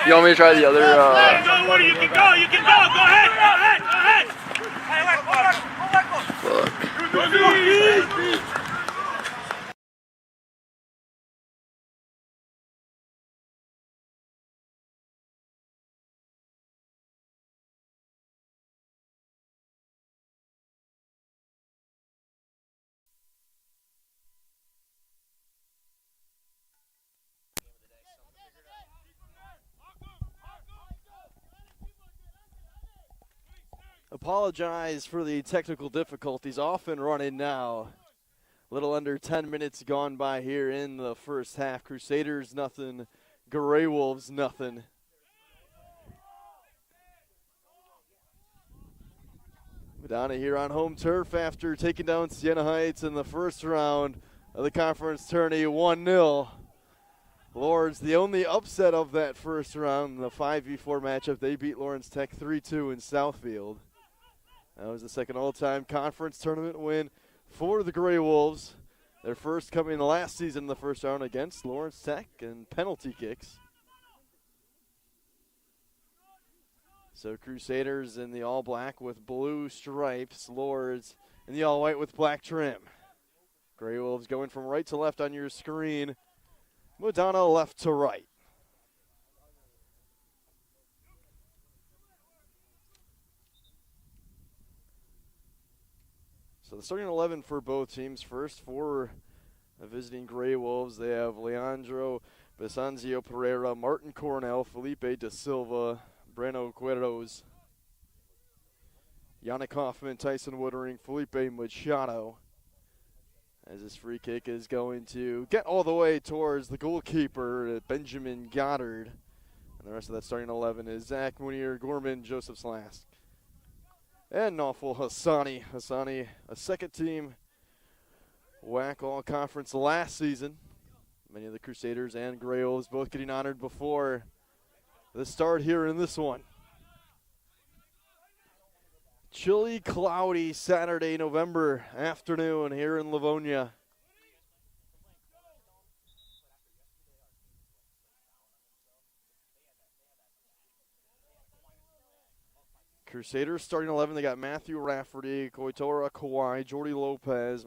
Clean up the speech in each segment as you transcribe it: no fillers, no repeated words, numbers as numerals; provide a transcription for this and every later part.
You want me to try the other? You can go. You can go. Go ahead. Apologize for the technical difficulties. Off and running now. A little under 10 minutes gone by here in the first half. Crusaders nothing, Gray Wolves nothing. Madonna here on home turf after taking down Siena Heights in the first round of the conference tourney 1-0. Lourdes, the only upset of that first round, the 5v4 matchup. They beat Lawrence Tech 3-2 in Southfield. That was the second all-time conference tournament win for the Gray Wolves. Their first coming last season in the first round against Lawrence Tech and penalty kicks. So Crusaders in the all-black with blue stripes. Lourdes in the all-white with black trim. Gray Wolves going from right to left on your screen. Madonna left to right. So the starting 11 for both teams. First for the visiting Gray Wolves, they have Leandro Besanzio Pereira, Martin Cornell, Felipe Da Silva, Breno Queros, Yannick Hoffman, Tyson Woodring, Felipe Machado. As this free kick is going to get all the way towards the goalkeeper, Benjamin Goddard. And the rest of that starting 11 is Zach Munier, Gorman, Joseph Slask, and Nawful Hassani. Hassani, a second-team WHAC All-Conference last season. Many of the Crusaders and Gray Wolves both getting honored before the start here in this one. Chilly, cloudy Saturday, November afternoon here in Livonia. Crusaders starting 11, they got Matthew Rafferty, Koitora Kawhi, Jordy Lopez,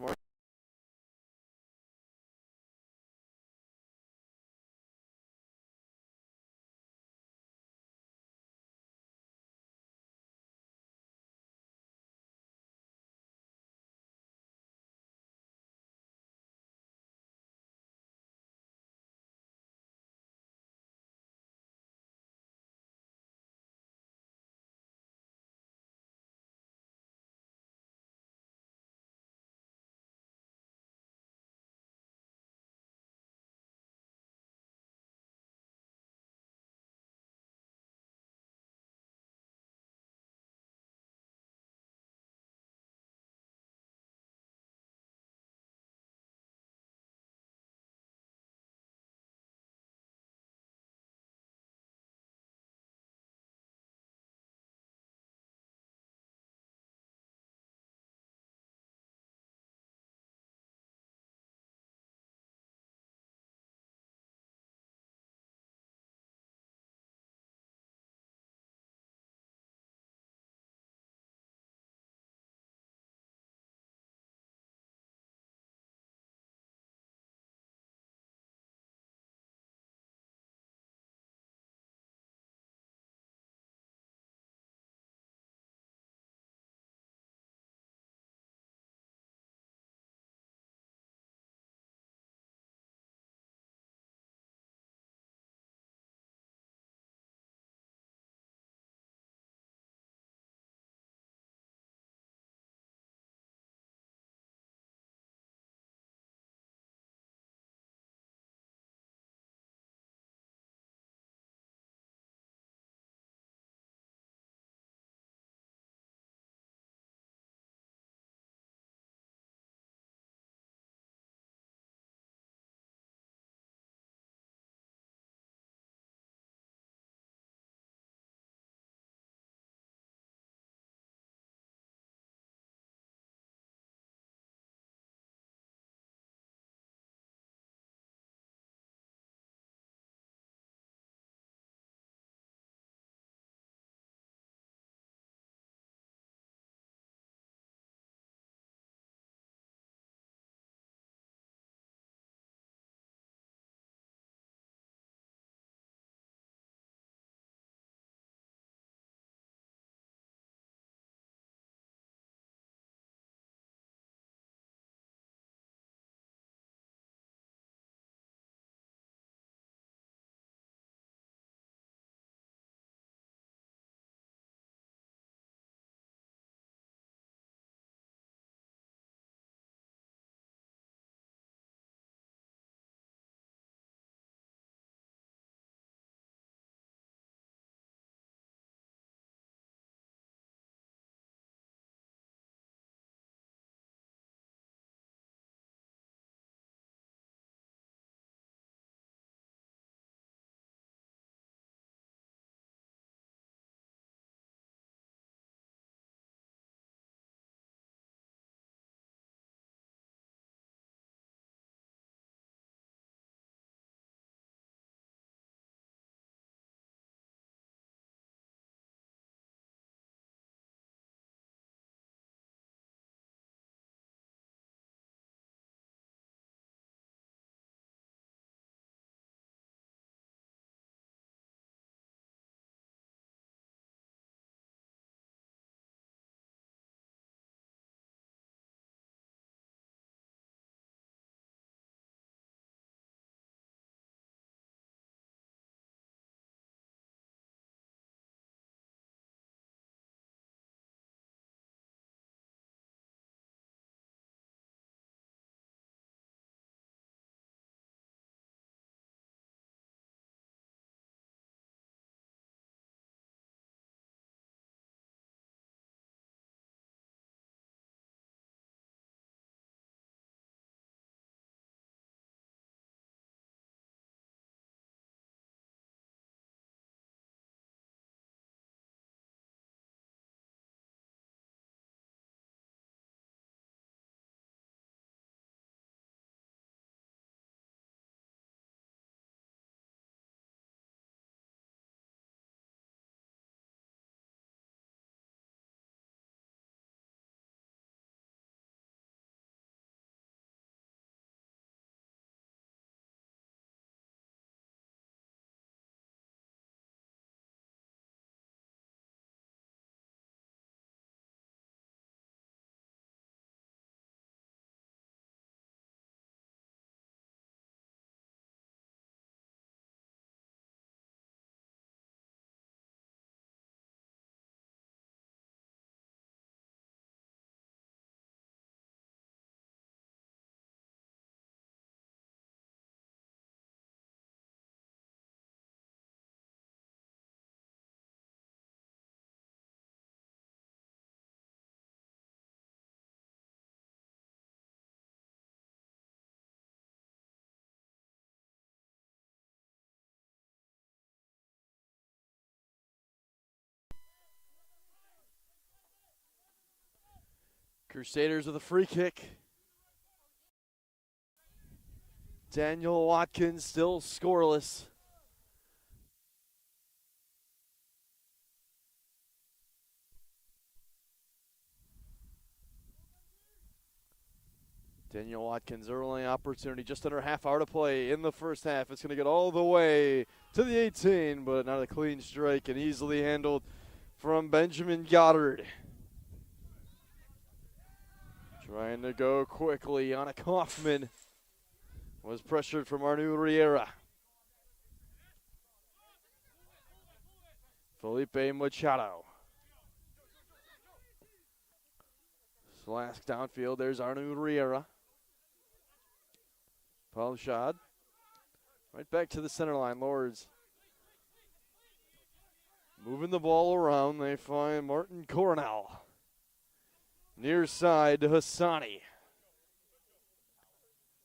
Crusaders with a free kick. Daniel Watkins still scoreless. Daniel Watkins, early opportunity, just under half hour to play in the first half. It's going to get all the way to the 18, but not a clean strike and easily handled from Benjamin Goddard. Trying to go quickly on a Kaufman. Was pressured from Arnu Riera. Felipe Machado. Slash downfield, there's Arnu Riera. Paul Shad. Right back to the center line, Lourdes. Moving the ball around, they find Martin Cornell. Near side to Hassani.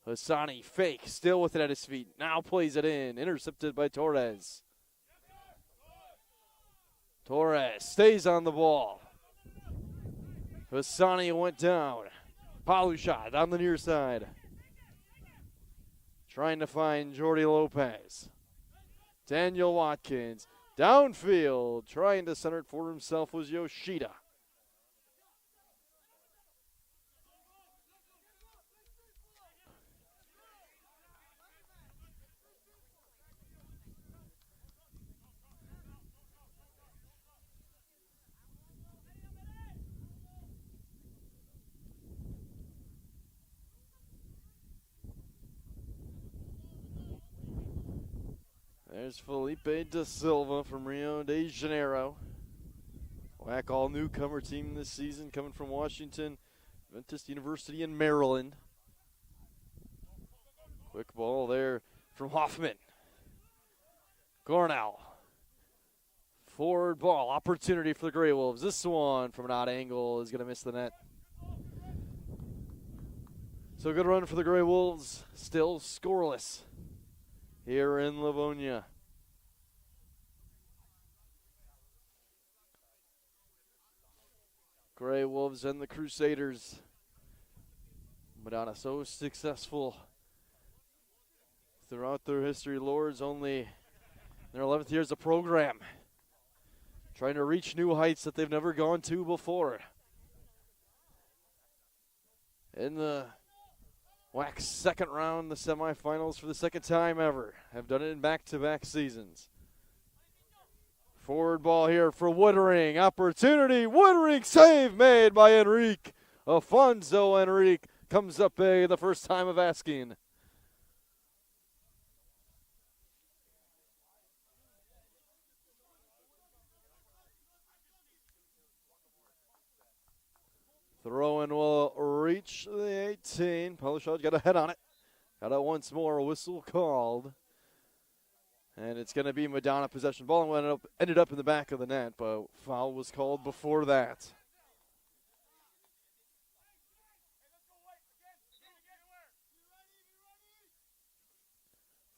Hassani fake, still with it at his feet. Now plays it in, intercepted by Torres. Torres stays on the ball. Hassani went down. Palushad on the near side. Trying to find Jordi Lopez. Daniel Watkins downfield. Trying to center it for himself was Yoshida. There's Felipe da Silva from Rio de Janeiro. WHAC all newcomer team this season, coming from Washington, Adventist University in Maryland. Quick ball there from Hoffman. Cornell. Forward ball, opportunity for the Grey Wolves. This one from an odd angle is going to miss the net. So good run for the Grey Wolves, still scoreless here in Livonia. Grey Wolves and the Crusaders. Madonna so successful throughout their history. Lourdes only in their 11th year as a program. Trying to reach new heights that they've never gone to before. In the WHAC second round, the semifinals for the second time ever. Have done it in back-to-back seasons. Forward ball here for Woodring. Opportunity. Woodring save made by Enrique. Afonso Enrique comes up big the first time of asking. Throw-in will reach the 18. Polishard got a head on it. Got it once more. A whistle called. And it's going to be Madonna possession. Ball ended up in the back of the net, but foul was called before that.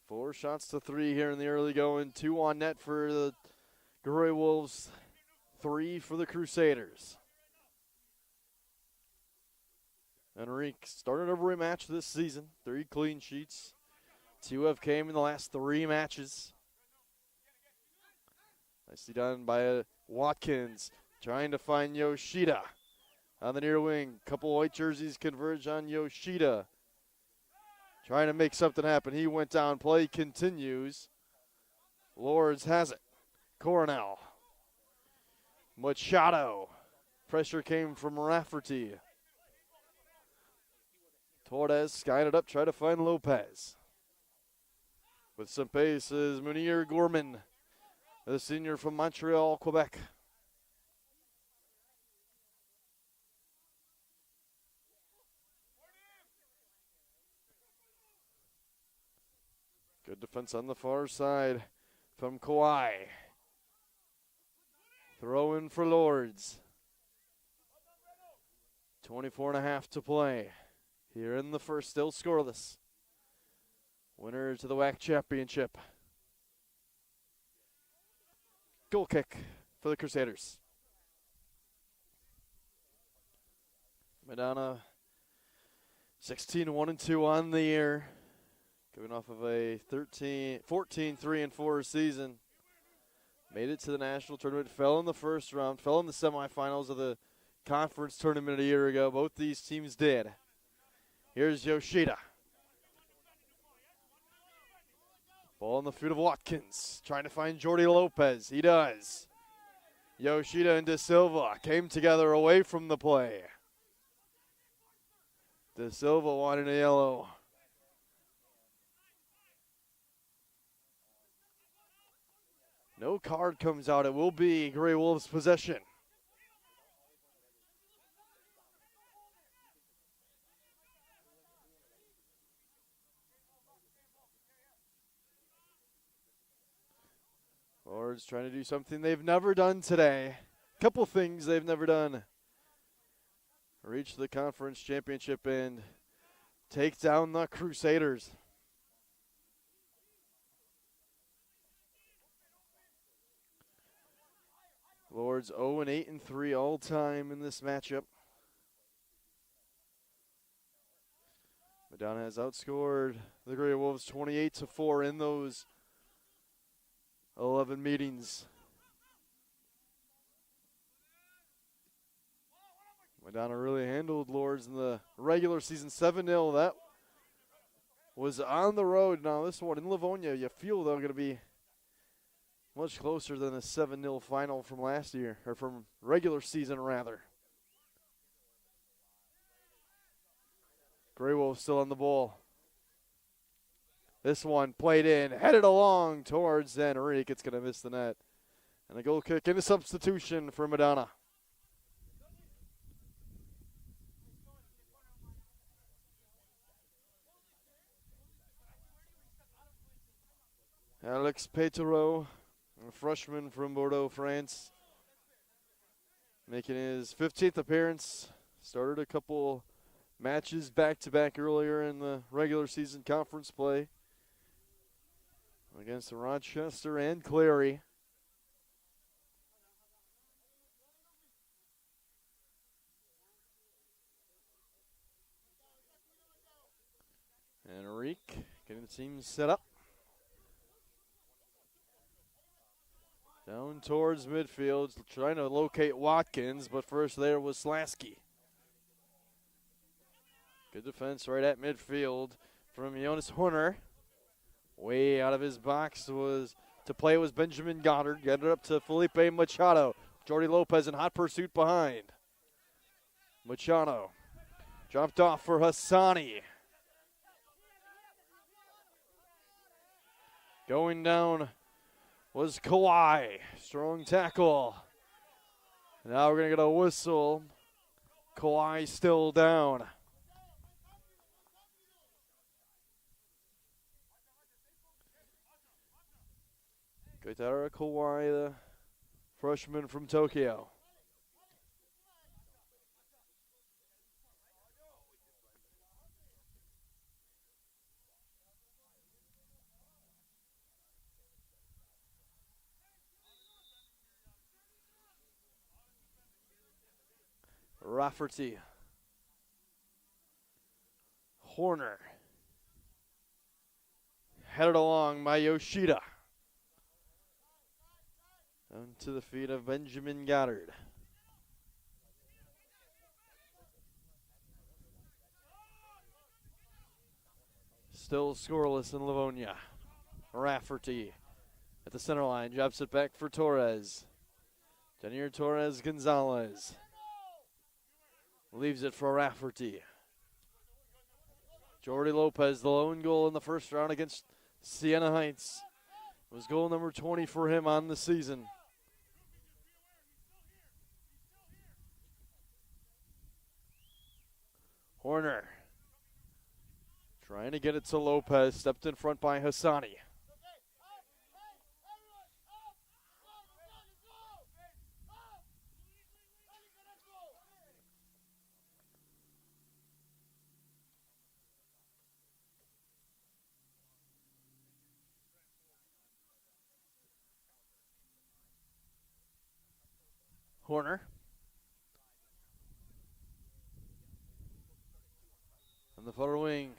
Four shots to three here in the early going. 2 on net for the Grey Wolves. 3 for the Crusaders. Enrique started every match this season. 3 clean sheets. 2 have came in the last 3 matches. Nicely done by Watkins. Trying to find Yoshida on the near wing. Couple white jerseys converge on Yoshida. Trying to make something happen. He went down. Play continues. Lourdes has it. Cornell. Machado. Pressure came from Rafferty. Torres skying it up, try to find Lopez. With some pace is Munir Gorman, the senior from Montreal, Quebec. Good defense on the far side from Kawhi. Throw in for Lourdes. 24.5 to play. Here in the first, still scoreless. Winner to the WHAC championship. Goal kick for the Crusaders. Madonna 16-1-2 on the year, coming off of a 14-3-4 season. Made it to the national tournament, fell in the first round, fell in the semifinals of the conference tournament a year ago. Both these teams did. Here's Yoshida. Ball in the feet of Watkins, trying to find Jordi Lopez. He does. Yoshida and De Silva came together away from the play. De Silva wanted a yellow. No card comes out. It will be Grey Wolves' possession. Lourdes trying to do something they've never done today. Couple things they've never done. Reach the conference championship and take down the Crusaders. Lourdes 0-8-3 all time in this matchup. Madonna has outscored the Grey Wolves 28-4 in those 11 meetings. Madonna really handled Lourdes in the regular season 7-0. That was on the road. Now this one in Livonia, you feel they're going to be much closer than a 7-0 final from last year, or from regular season rather. Grey Wolves still on the ball. This one played in, headed along towards Enrique. It's going to miss the net. And a goal kick and a substitution for Madonna. Alex Petero, a freshman from Bordeaux, France, making his 15th appearance. Started a couple matches back-to-back earlier in the regular season conference play against Rochester and Clary. Enrique getting the team set up. Down towards midfield, trying to locate Watkins, but first there was Slasky. Good defense right at midfield from Jonas Horner. Way out of his box was Benjamin Goddard. Got it up to Felipe Machado. Jordi Lopez in hot pursuit behind. Machado dropped off for Hassani. Going down was Kawhi. Strong tackle. Now we're going to get a whistle. Kawhi still down. Koitara Kawhi, the freshman from Tokyo. Rafferty. Horner. Headed along by Yoshida. Down to the feet of Benjamin Goddard. Still scoreless in Livonia. Rafferty at the center line. Drops it back for Torres. Daniel Torres Gonzalez. Leaves it for Rafferty. Jordi Lopez, the lone goal in the first round against Siena Heights. It was goal number 20 for him on the season. Horner trying to get it to Lopez. Stepped in front by Hassani. Horner. the far wing.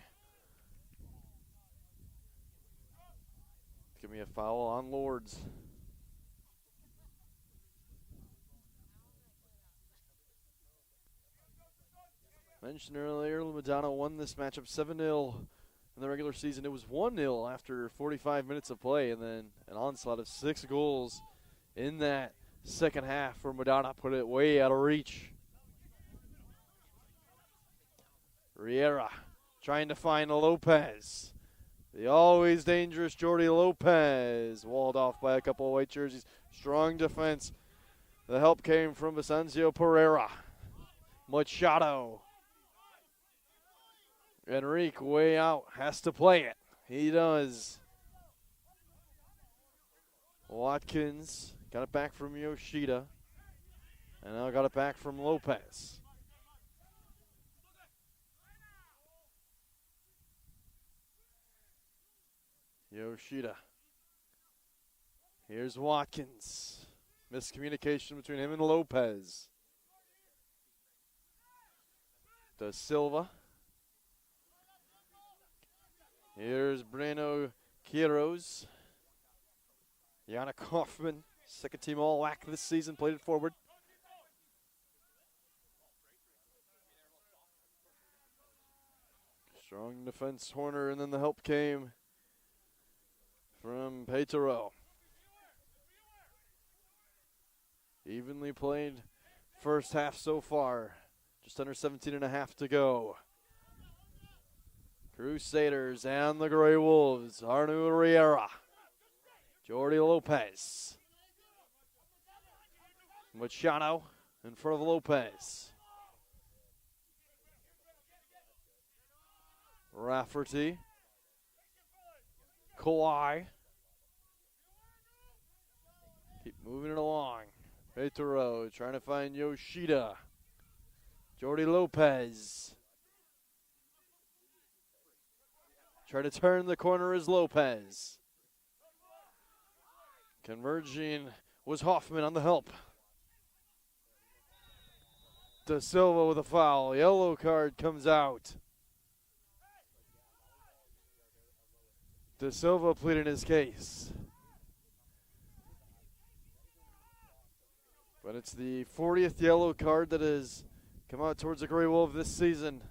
Give me a foul on Lourdes. Mentioned earlier, Madonna won this matchup 7-0 in the regular season. It was 1-0 after 45 minutes of play, and then an onslaught of 6 goals in that second half for Madonna put it way out of reach. Riera trying to find Lopez. The always dangerous Jordi Lopez, walled off by a couple of white jerseys. Strong defense. The help came from Vicencio Pereira. Machado. Enrique way out, has to play it. He does. Watkins got it back from Yoshida. And now got it back from Lopez. Yoshida. Here's Watkins. Miscommunication between him and Lopez. Da Silva. Here's Breno Quiroz. Yannick Hoffman, second team All-WHAC this season, played it forward. Strong defense, Horner, and then the help came from Petero. Evenly played first half so far. Just under 17 and a half to go. Crusaders and the Grey Wolves. Arnu Riera. Jordi Lopez. Machado in front of Lopez. Rafferty. Kawhi. Keep moving it along. Petero trying to find Yoshida. Jordi Lopez. Trying to turn the corner is Lopez. Converging was Hoffman on the help. Da Silva with a foul. Yellow card comes out. Da Silva pleading his case. But it's the 40th yellow card that has come out towards the Grey Wolf this season.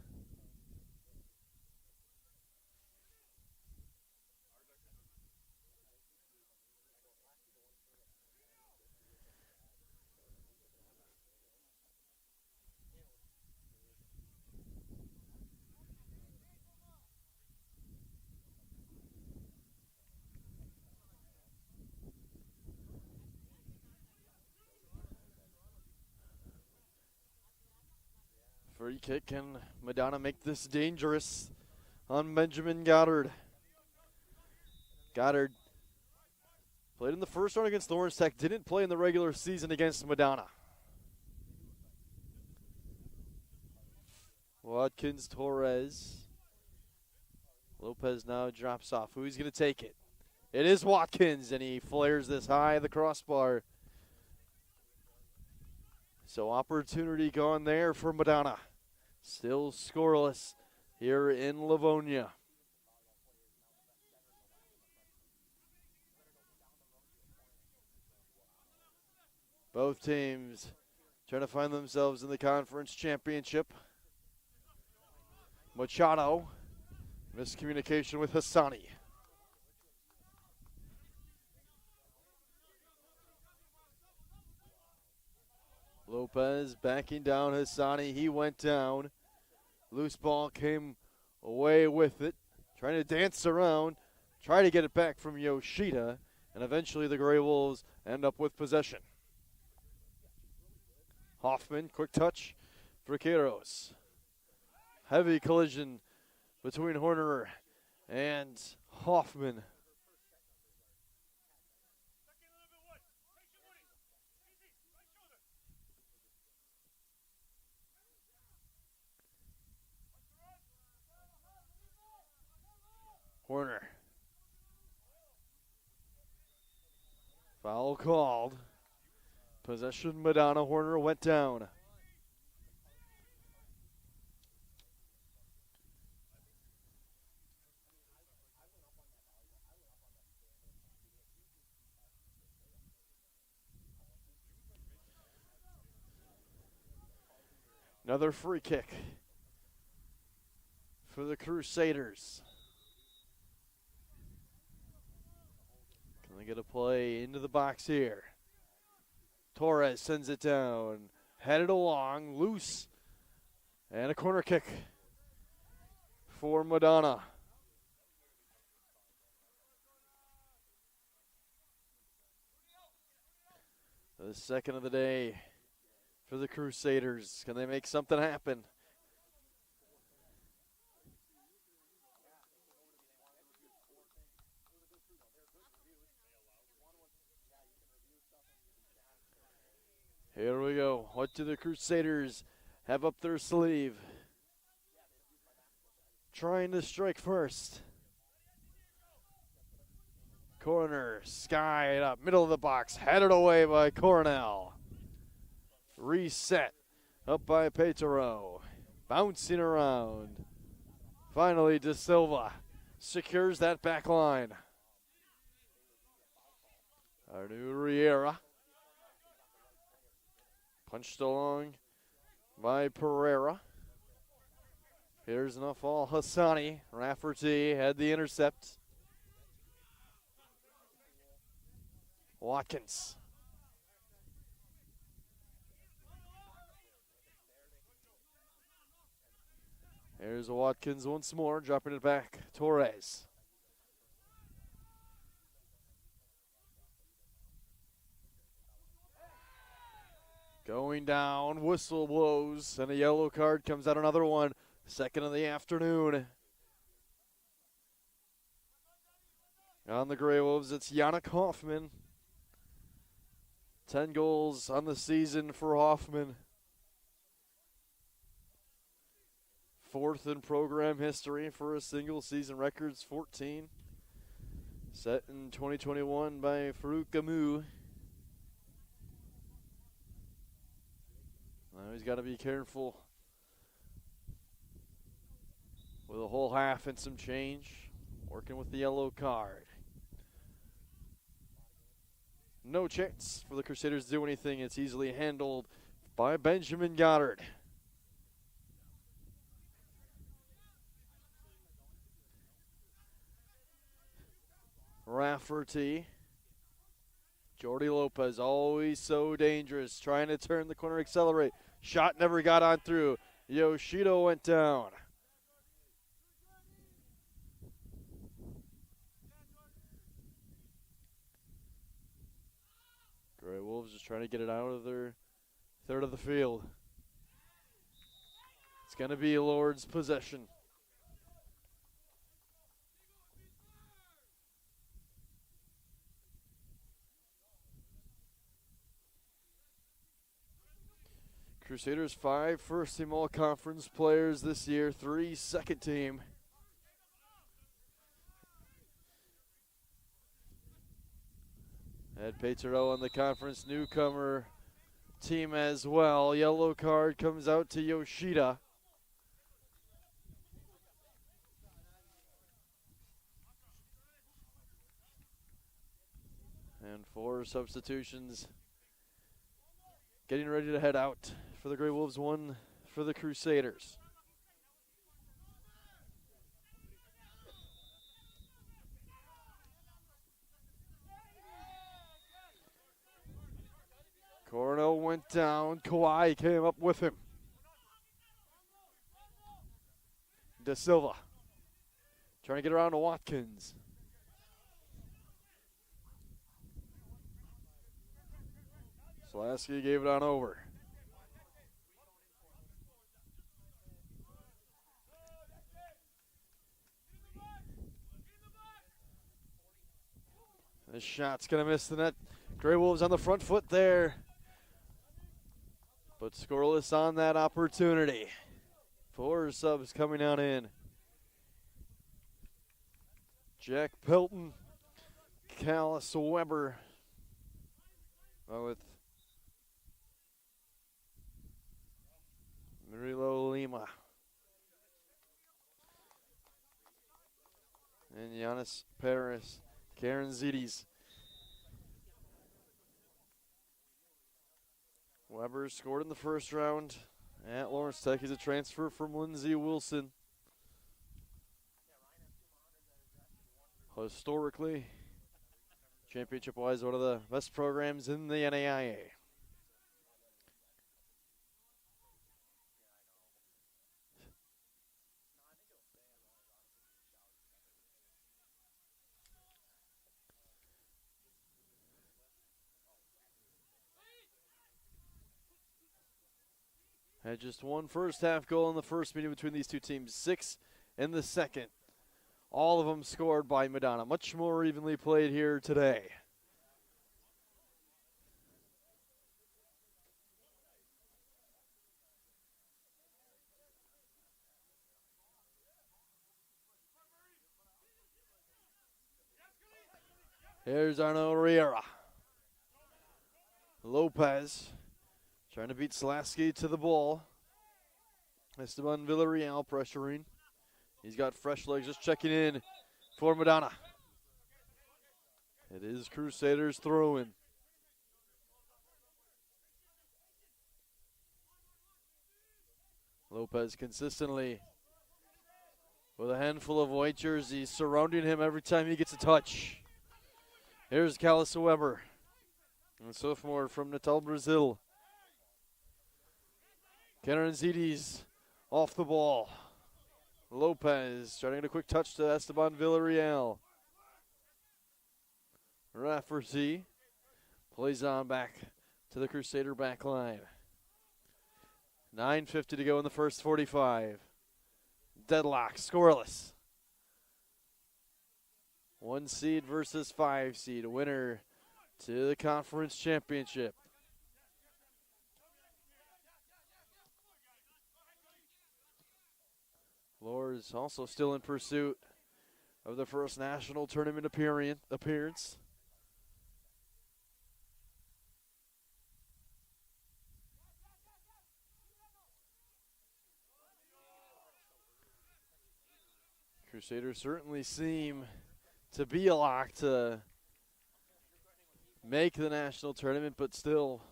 Free kick, and Madonna make this dangerous on Benjamin Goddard. Goddard played in the first round against Lourdes Tech, didn't play in the regular season against Madonna. Watkins, Torres. Lopez now drops off. Who's going to take it? It is Watkins, and he flares this high the crossbar. So opportunity gone there for Madonna. Still scoreless here in Livonia. Both teams trying to find themselves in the conference championship. Machado, miscommunication with Hassani. Lopez backing down Hassani. He went down. Loose ball came away with it. Trying to dance around. Try to get it back from Yoshida. And eventually the Grey Wolves end up with possession. Hoffman, quick touch for Quiroz. Heavy collision between Horner and Hoffman. Horner. Foul called. Possession, Madonna. Horner went down. Another free kick for the Crusaders. Can they get a play into the box here? Torres sends it down, headed along, loose, and a corner kick for Madonna. The second of the day for the Crusaders. Can they make something happen? Here we go. What do the Crusaders have up their sleeve? Trying to strike first. Corner, skied up, middle of the box, headed away by Cornell. Reset, up by Petero. Bouncing around. Finally, De Silva secures that back line. Riera. Punched along by Pereira. Here's Nafal Hassani. Rafferty had the intercept. Watkins. Here's Watkins once more, dropping it back. Torres. Going down, whistle blows, and a yellow card comes out, another one. Second of the afternoon. On the Grey Wolves, it's Yannick Hoffman. 10 goals on the season for Hoffman. Fourth in program history for a single season records, 14. Set in 2021 by Farouk Gamou. Now he's got to be careful with a whole half and some change. Working with the yellow card. No chance for the Crusaders to do anything. It's easily handled by Benjamin Goddard. Rafferty. Jordy Lopez, always so dangerous. Trying to turn the corner, accelerate. Shot never got on through. Yoshido went down. Grey Wolves just trying to get it out of their third of the field. It's going to be Lourdes' possession. Crusaders 5 first team all conference players this year, 3 second team. Ed Petero on the conference newcomer team as well. Yellow card comes out to Yoshida. And 4 substitutions getting ready to head out for the Grey Wolves, 1 for the Crusaders. Cornell went down. Kawhi came up with him. De Silva trying to get around to Watkins. Slasky gave it on over. This shot's going to miss the net. Grey Wolves on the front foot there. But scoreless on that opportunity. 4 subs coming on in. Jack Pelton, Callis Weber with Murilo Lima. And Giannis Paris, Karen Zidis. Weber scored in the first round at Lawrence Tech. He's a transfer from Lindsey Wilson. Historically, championship-wise, one of the best programs in the NAIA. Had just one first-half goal in the first meeting between these two teams, 6 in the second. All of them scored by Madonna. Much more evenly played here today. Here's Arno Riera. Lopez trying to beat Slasky to the ball. Esteban Villarreal pressuring. He's got fresh legs, just checking in for Madonna. It is Crusaders throwing. Lopez consistently with a handful of white jerseys surrounding him every time he gets a touch. Here's Callus Weber, a sophomore from Natal, Brazil. Karen Zidis off the ball. Lopez trying to get a quick touch to Esteban Villarreal. Rafferty plays on back to the Crusader back line. 9:50 to go in the first 45. Deadlock, scoreless. 1 seed versus 5 seed. Winner to the conference championship. Lourdes also still in pursuit of the first national tournament appearance. Crusaders certainly seem to be a lock to make the national tournament, but still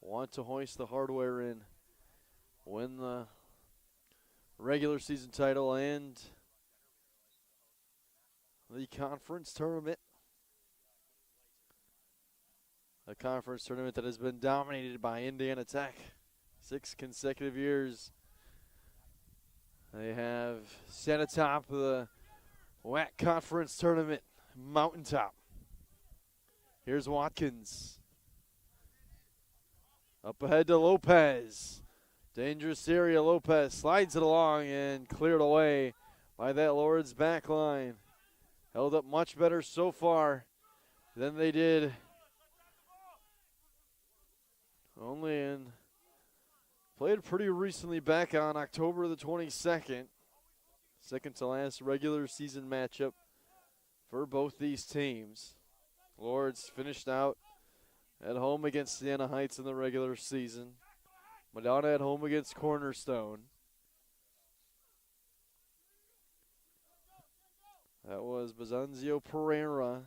want to hoist the hardware in, win the regular season title and the conference tournament. A conference tournament that has been dominated by Indiana Tech 6 consecutive years. They have sat atop the WHAC conference tournament mountaintop. Here's Watkins. Up ahead to Lopez. Dangerous area. Lopez slides it along and cleared away by that Lourdes back line. Held up much better so far than they did played pretty recently back on October the 22nd. Second to last regular season matchup for both these teams. Lourdes finished out at home against Siena Heights in the regular season. Madonna at home against Cornerstone. That was Bazanzio Pereira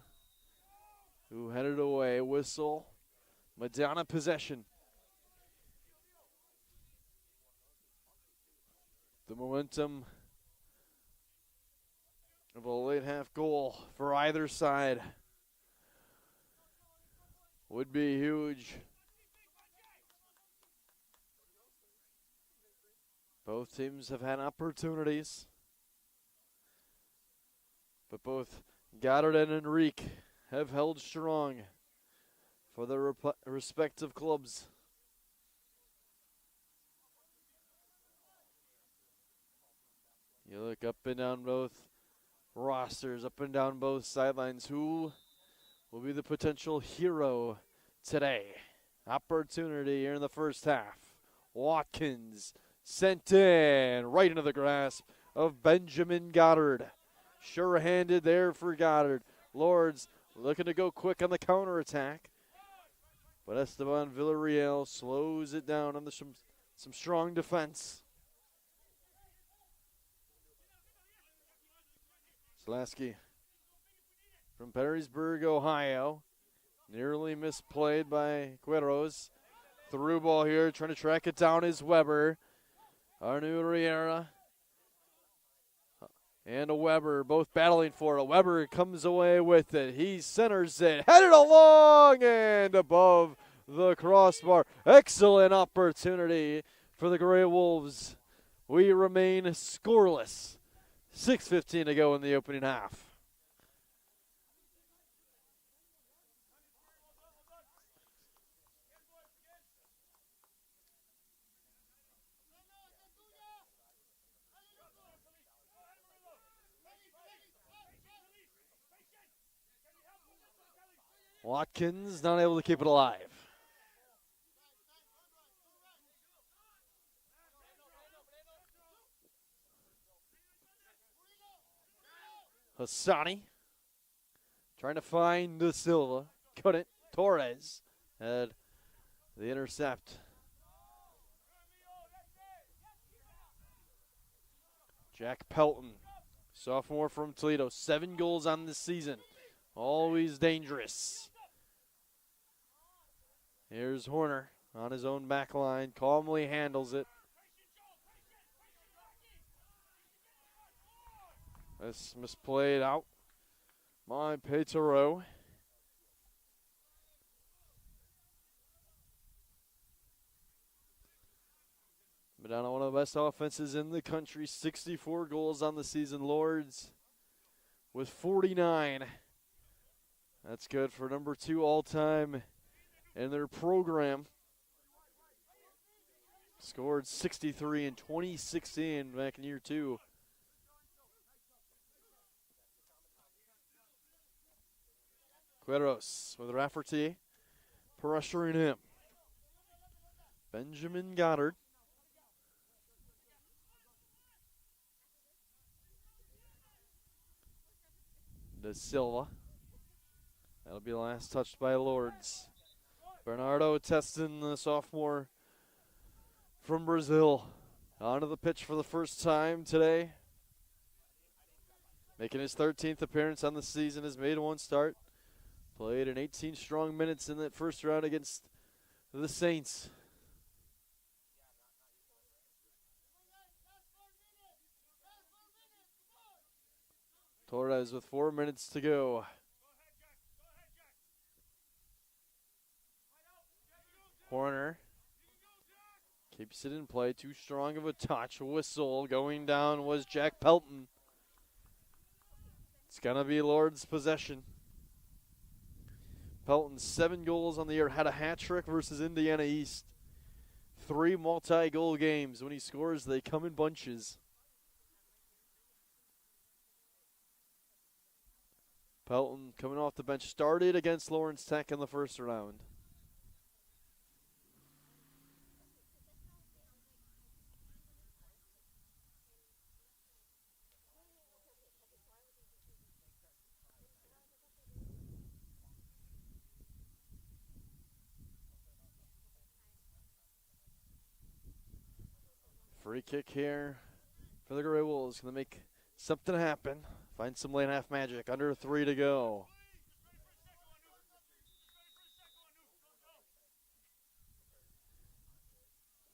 who headed away. Whistle. Madonna possession. The momentum of a late half goal for either side would be huge. Both teams have had opportunities, but both Goddard and Enrique have held strong for their respective clubs. You look up and down both rosters, up and down both sidelines. Who will be the potential hero today? Opportunity here in the first half. Watkins sent in right into the grasp of Benjamin Goddard. Sure-handed there for Goddard. Lourdes looking to go quick on the counterattack. But Esteban Villarreal slows it down under some strong defense. Slasky from Perrysburg, Ohio. Nearly misplayed by Quiros. through ball here, trying to track it down is Weber. Arnu Riera and a Weber both battling for it. Weber comes away with it. He centers it, headed along and above the crossbar. Excellent opportunity for the Gray Wolves. We remain scoreless. 6:15 to go in the opening half. Watkins not able to keep it alive. Hassani trying to find De Silva. Couldn't. Torres had the intercept. Jack Pelton, sophomore from Toledo. 7 goals on this season. Always dangerous. Here's Horner on his own back line. Calmly handles it. This misplayed out by Petero. Madonna, one of the best offenses in the country. 64 goals on the season. Lourdes with 49. That's good for number 2 all-time in their program. Scored 63 in 2016 back in year 2. Queros with Rafferty pressuring him. Benjamin Goddard. De Silva. That'll be the last touched by Lourdes. Bernardo Testin, the sophomore from Brazil, onto the pitch for the first time today. Making his 13th appearance on the season, has made 1 start. Played in 18 strong minutes in that first round against the Saints. Torres with 4 minutes to go. Horner keeps it in play. Too strong of a touch. Whistle going down was Jack Pelton. It's going to be Lourdes' possession. Pelton, 7 goals on the year. Had a hat trick versus Indiana East. 3 multi-goal games. When he scores, they come in bunches. Pelton coming off the bench. Started against Lawrence Tech in the first round. Free kick here for the Gray Wolves. Going to make something happen. Find some late half magic. Under 3 to go.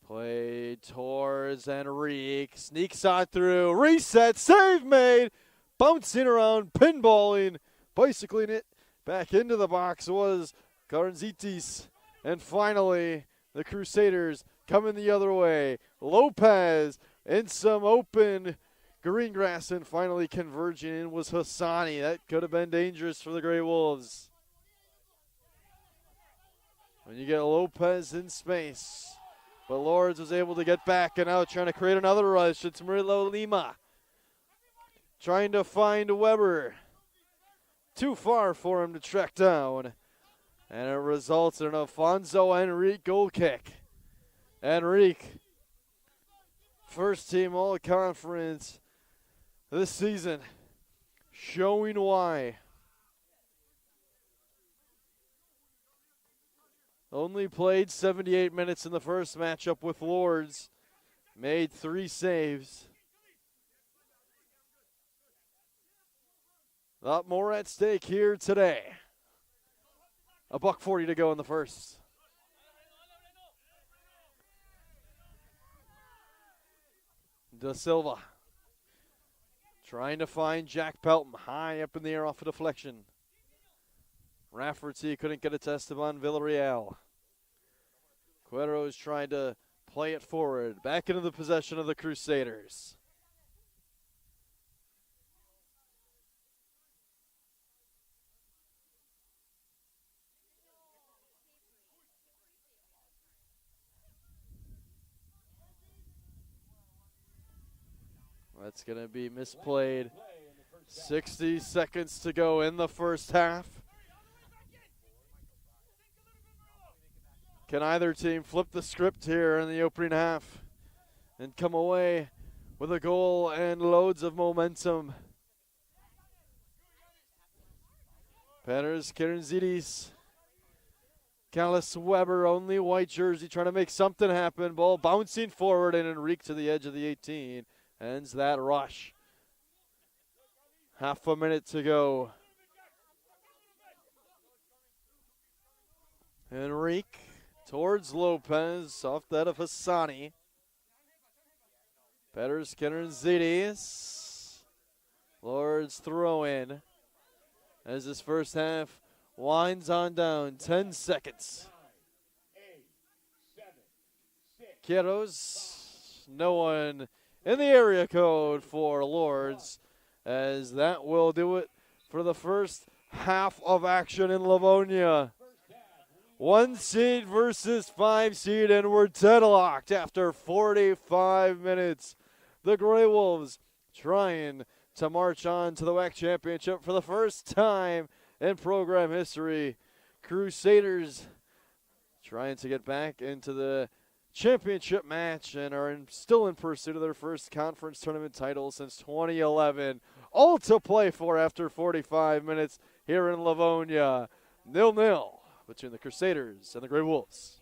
Play towards Enrique. Sneaks on through. Reset. Save made. Bouncing around. Pinballing. Bicycling it back into the box was Garnzitis. And finally, the Crusaders coming the other way. Lopez in some open green grass and finally converging in was Hassani. That could have been dangerous for the Gray Wolves. When you get Lopez in space. But Lourdes was able to get back and now trying to create another rush. It's Murillo Lima. Trying to find Weber. Too far for him to track down. And it results in an Alfonso Enrique goal kick. Enrique, first team all-conference this season, showing why. Only played 78 minutes in the first matchup with Lourdes, made 3 saves. A lot more at stake here today. $1:40 to go in the first. Da Silva trying to find Jack Pelton high up in the air off a deflection. Rafferty couldn't get it to Esteban Villarreal. Quero's trying to play it forward, back into the possession of the Crusaders. That's going to be misplayed. 60 seconds to go in the first half. Can either team flip the script here in the opening half and come away with a goal and loads of momentum? Petters, Kiranzidis, Callis Weber, only white jersey, trying to make something happen. Ball bouncing forward and Enrique to the edge of the 18. Ends that rush. Half a minute to go. Enrique towards Lopez, off that of Hassani. Petters, Kiranzidis. Lourdes throw in as this first half winds on down. 10 seconds. Queros, no one in the area code for Lourdes, as that will do it for the first half of action in Livonia. 1 seed versus 5 seed, and we're deadlocked after 45 minutes. The Grey Wolves trying to march on to the WHAC championship for the first time in program history. Crusaders trying to get back into the championship match and are still in pursuit of their first conference tournament title since 2011. All to play for after 45 minutes here in Livonia. 0-0 between the Crusaders and the Grey Wolves.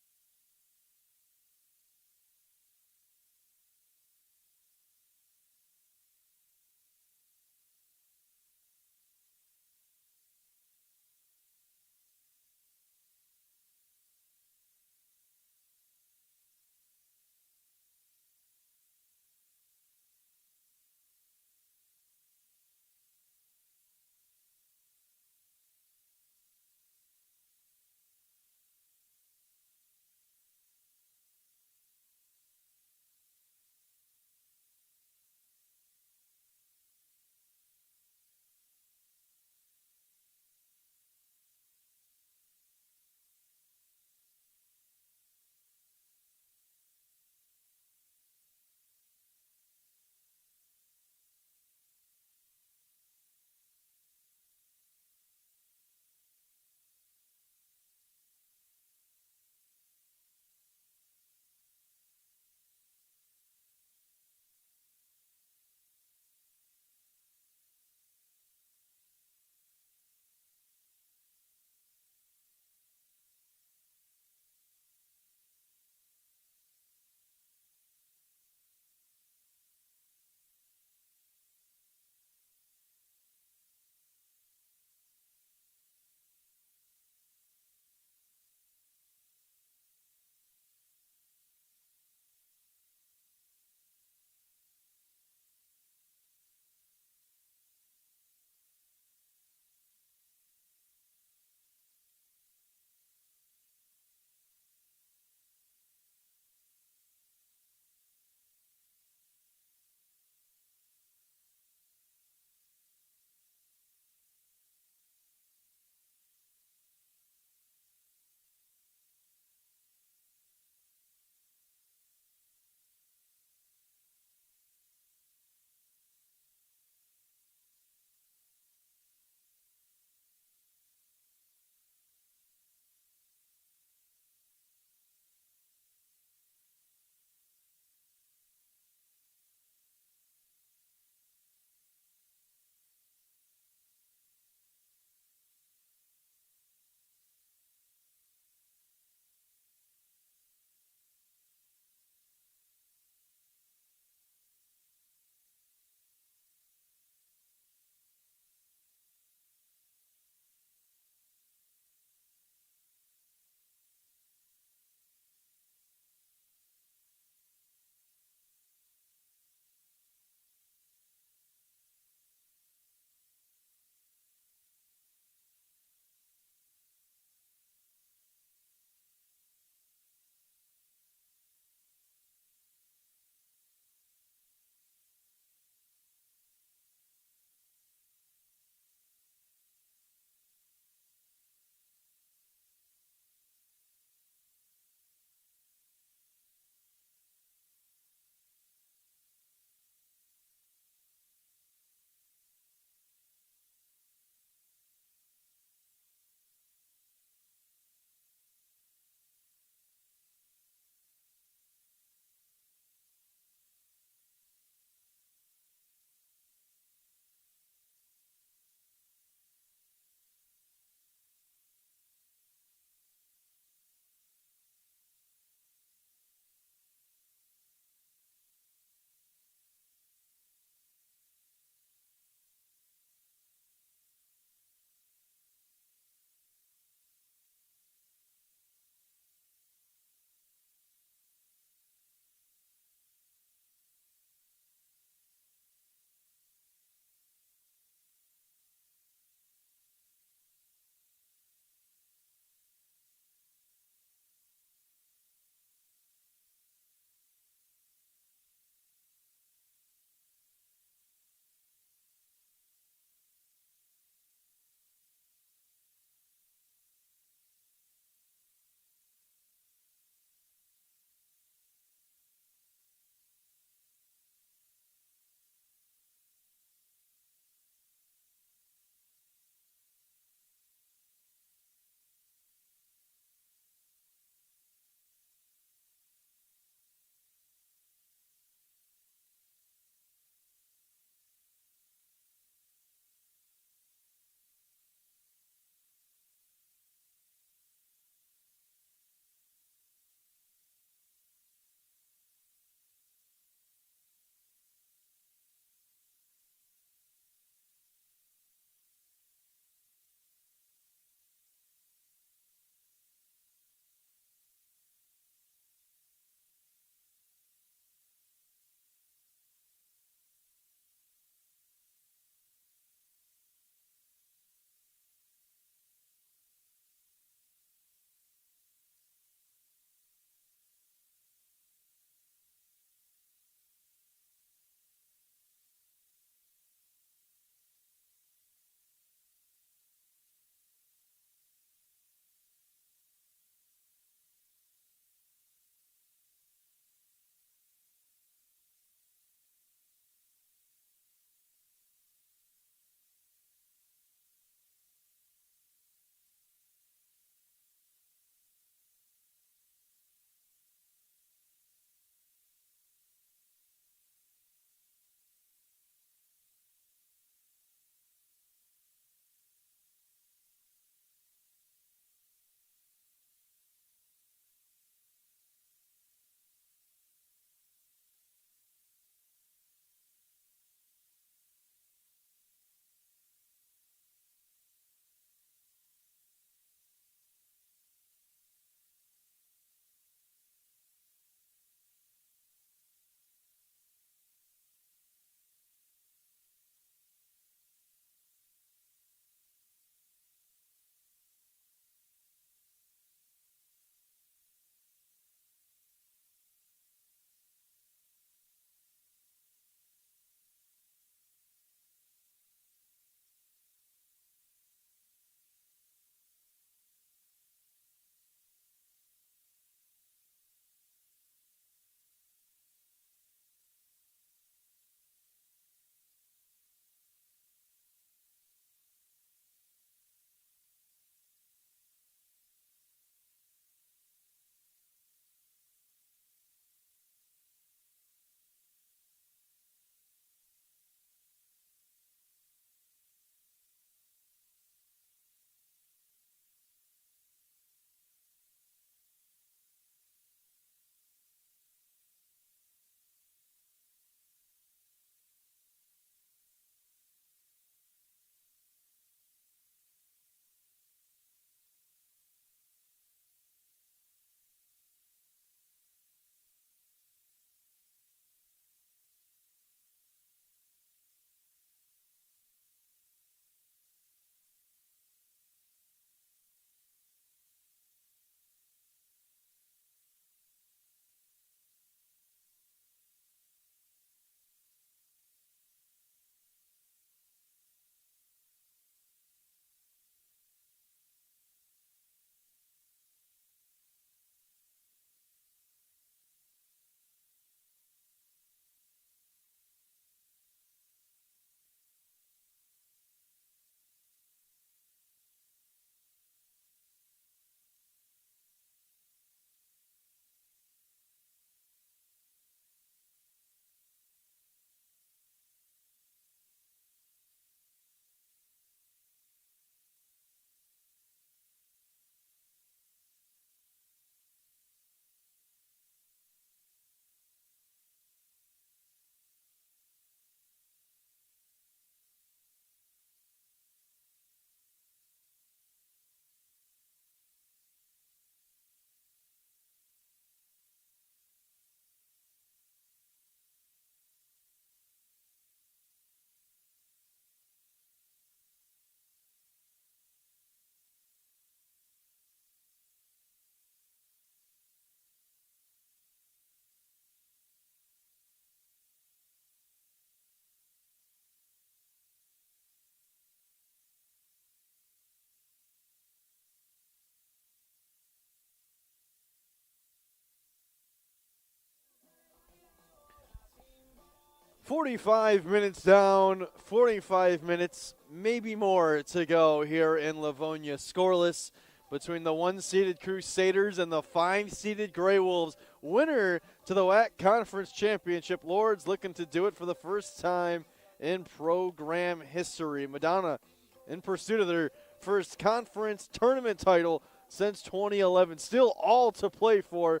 45 minutes down, 45 minutes, maybe more to go here in Livonia. Scoreless between the 1-seeded Crusaders and the 5-seeded Grey Wolves. Winner to the WHAC Conference Championship. Lourdes looking to do it for the first time in program history. Madonna in pursuit of their first conference tournament title since 2011. Still all to play for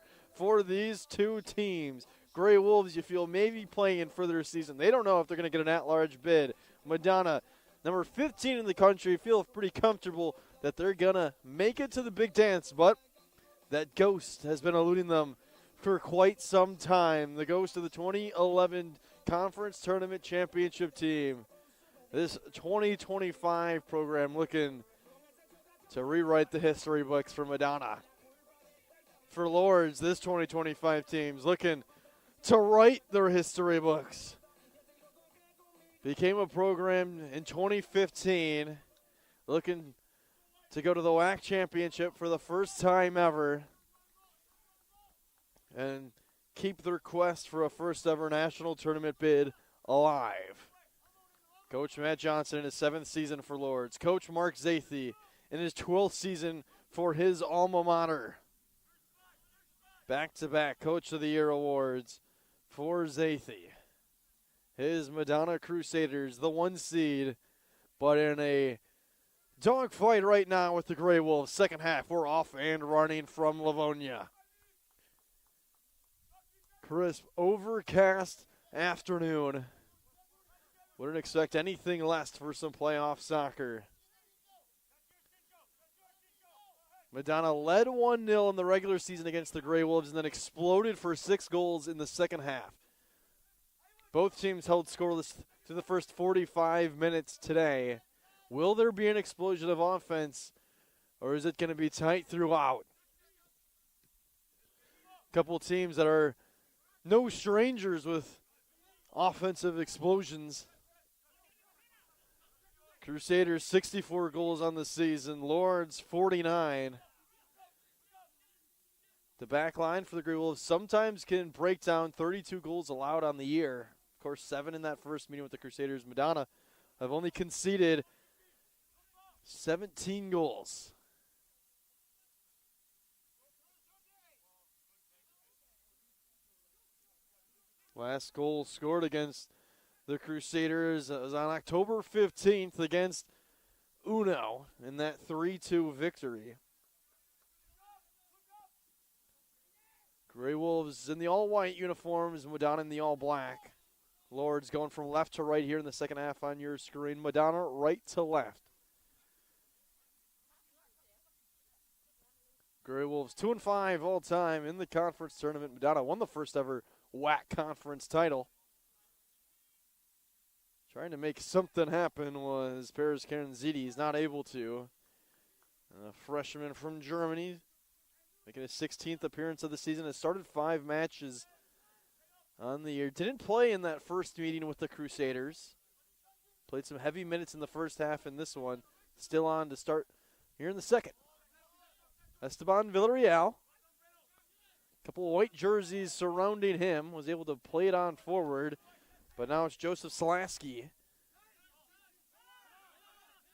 these two teams. Grey Wolves, you feel, maybe playing in further season. They don't know if they're going to get an at-large bid. Madonna, number 15 in the country, feel pretty comfortable that they're going to make it to the big dance, but that ghost has been eluding them for quite some time. The ghost of the 2011 Conference Tournament Championship team. This 2025 program looking to rewrite the history books for Madonna. For Lourdes, this 2025 team's looking to write their history books. Became a program in 2015, looking to go to the WHAC championship for the first time ever and keep their quest for a first ever national tournament bid alive. Coach Matt Johnson in his 7th season for Lourdes. Coach Mark Zathe in his 12th season for his alma mater. Back-to-back Coach of the Year awards for Zathe. His Madonna Crusaders, the 1 seed, but in a dogfight right now with the Grey Wolves. Second half, we're off and running from Livonia. Crisp, overcast afternoon. Wouldn't expect anything less for some playoff soccer. Madonna led 1-0 in the regular season against the Grey Wolves and then exploded for 6 goals in the second half. Both teams held scoreless through the first 45 minutes today. Will there be an explosion of offense, or is it going to be tight throughout? A couple teams that are no strangers with offensive explosions. Crusaders 64 goals on the season, Lourdes 49. The back line for the Grey Wolves sometimes can break down 32 goals allowed on the year. Of course, 7 in that first meeting with the Crusaders. Madonna have only conceded 17 goals. Last goal scored against the Crusaders was on October 15th against Uno in that 3-2 victory. Grey Wolves in the all-white uniforms, Madonna in the all-black. Lourdes going from left to right here in the second half on your screen. Madonna right to left. Grey Wolves 2-5 all time in the conference tournament. Madonna won the first ever WHAC conference title. Trying to make something happen was Paris Karanzidi. He's not able to. A freshman from Germany, making his 16th appearance of the season. Has started 5 matches on the year. Didn't play in that first meeting with the Crusaders. Played some heavy minutes in the first half in this one. Still on to start here in the second. Esteban Villarreal. A couple of white jerseys surrounding him. Was able to play it on forward. But now it's Joseph Slasky.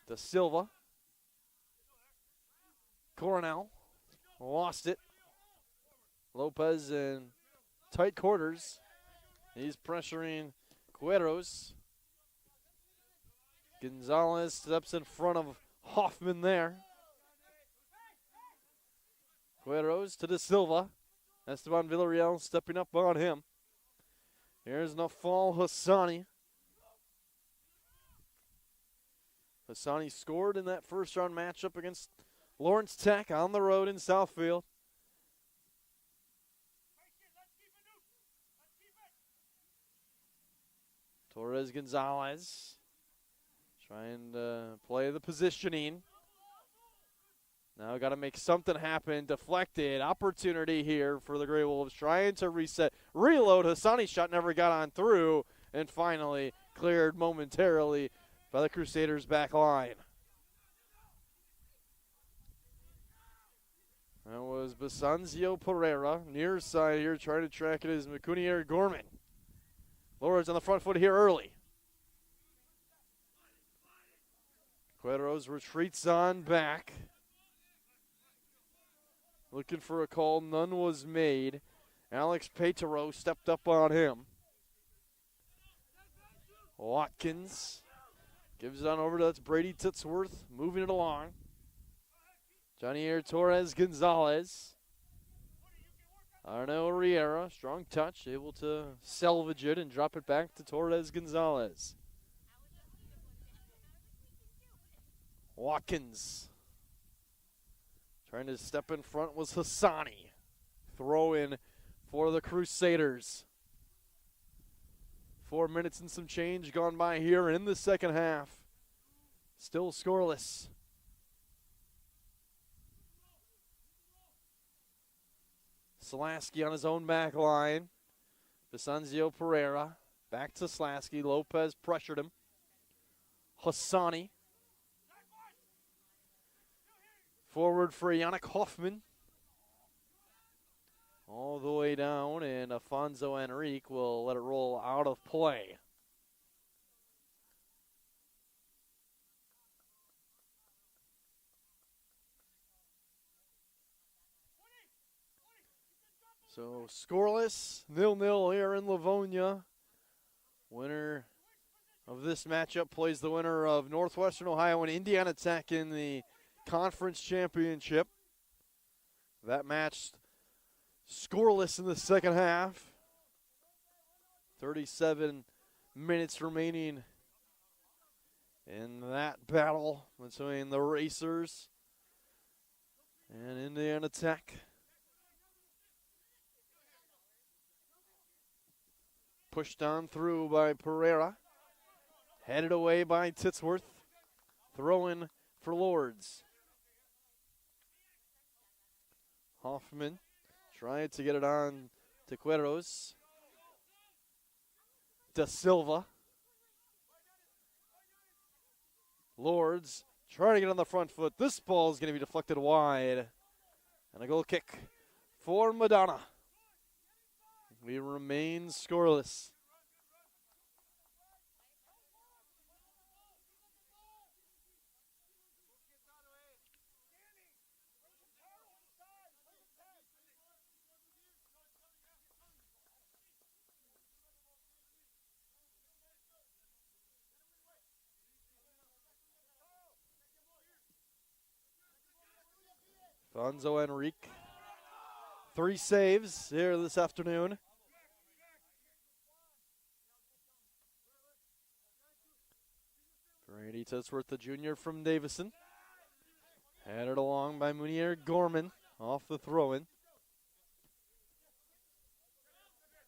Da Silva. Coronel. Lost it. Lopez in tight quarters. He's pressuring Cueros. Gonzalez steps in front of Hoffman there. Cueros to Da Silva. Esteban Villarreal stepping up on him. Here's Nafal Hassani. Hassani scored in that first round matchup against Lawrence Tech on the road in Southfield. Torres Gonzalez trying to play the positioning. Now got to make something happen. Deflected. Opportunity here for the Grey Wolves. Trying to reset. Reload. Hassani's shot never got on through. And finally cleared momentarily by the Crusaders' back line. That was Basanzio Pereira. Near side here trying to track it is Macunier Gorman. Lourdes on the front foot here early. Quadros retreats on back. Looking for a call. None was made. Alex Petero stepped up on him. Watkins gives it on over to Brady Titsworth, moving it along. Janier Torres Gonzalez. Arno Riera, strong touch, able to salvage it and drop it back to Torres Gonzalez. Watkins trying to step in front was Hassani. Throw in for the Crusaders. 4 minutes and some change gone by here in the second half. Still scoreless. Slasky on his own back line. Visanzio Pereira back to Slasky. Lopez pressured him. Hassani. Forward for Yannick Hoffman. All the way down, and Afonso Enrique will let it roll out of play. So scoreless, 0-0 here in Livonia. Winner of this matchup plays the winner of Northwestern Ohio and Indiana Tech in the conference championship. That match scoreless in the second half. 37 minutes remaining in that battle between the Racers and Indiana Tech. Pushed on through by Pereira. Headed away by Titsworth. Throw-in for Lourdes. Hoffman trying to get it on to Queros. Da Silva. Lourdes trying to get on the front foot. This ball is going to be deflected wide. And a goal kick for Madonna. We remain scoreless. Fonzo Enrique. 3 saves here this afternoon. Brady Titsworth, the junior from Davison. Headed along by Munier Gorman off the throw-in.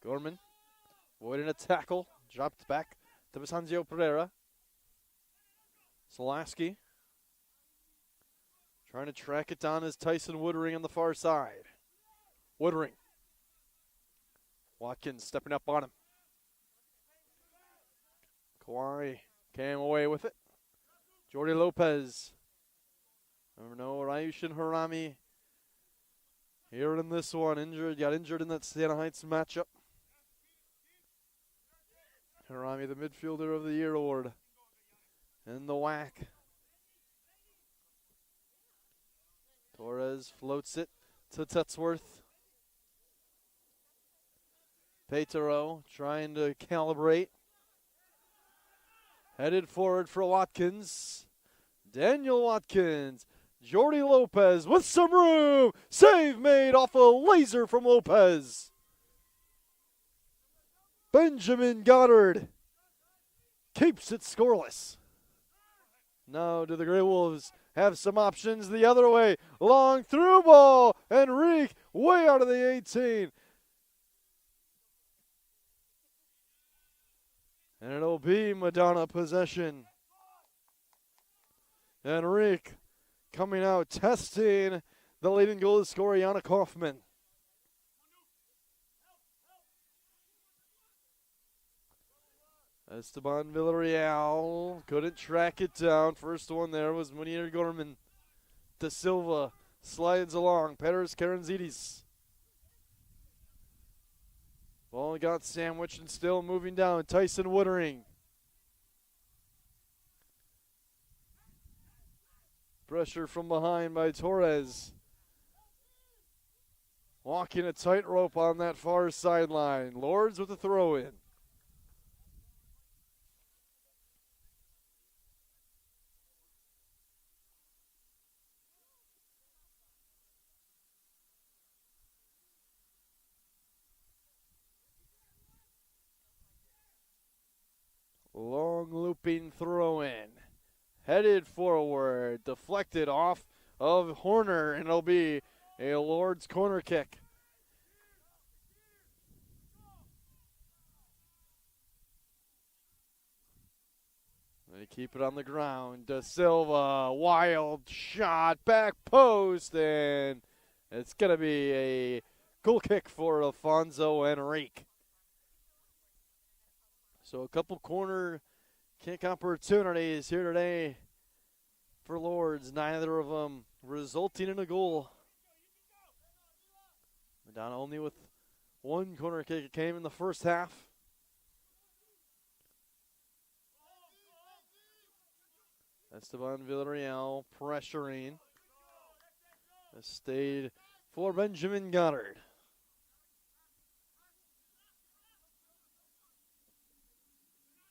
Gorman avoiding a tackle. Dropped back to Visanzio Pereira. Solaski trying to track it down as Tyson Woodring on the far side. Woodring. Watkins stepping up on him. Kawhi came away with it. Jordi Lopez. Never know, Ryushin Harami here in this one. Got injured in that Siena Heights matchup. Harami, the midfielder of the year award in the WHAC. Torres floats it to Tetsworth. Petero trying to calibrate. Headed forward for Watkins. Daniel Watkins. Jordi Lopez with some room. Save made off a laser from Lopez. Benjamin Goddard keeps it scoreless. Now do the Grey Wolves have some options the other way. Long through ball. Enrique way out of the 18. And it'll be Madonna possession. Enrique coming out, testing the leading goal scorer, Yannick Hoffman. Esteban Villarreal couldn't track it down. First one there was Munier Gorman. Da Silva slides along. Peres Karanzidis. Ball got sandwiched and still moving down. Tyson Woodring. Pressure from behind by Torres. Walking a tightrope on that far sideline. Lourdes with the throw in. Long looping throw in. Headed forward. Deflected off of Horner, and it'll be a Lourdes corner kick. They keep it on the ground. Da Silva, wild shot, back post, and it's going to be a goal kick for Alfonso Enrique. So a couple corner kick opportunities here today for Lourdes, neither of them resulting in a goal. Madonna only with one corner kick. It came in the first half. Esteban Villarreal pressuring. Has stayed for Benjamin Goddard.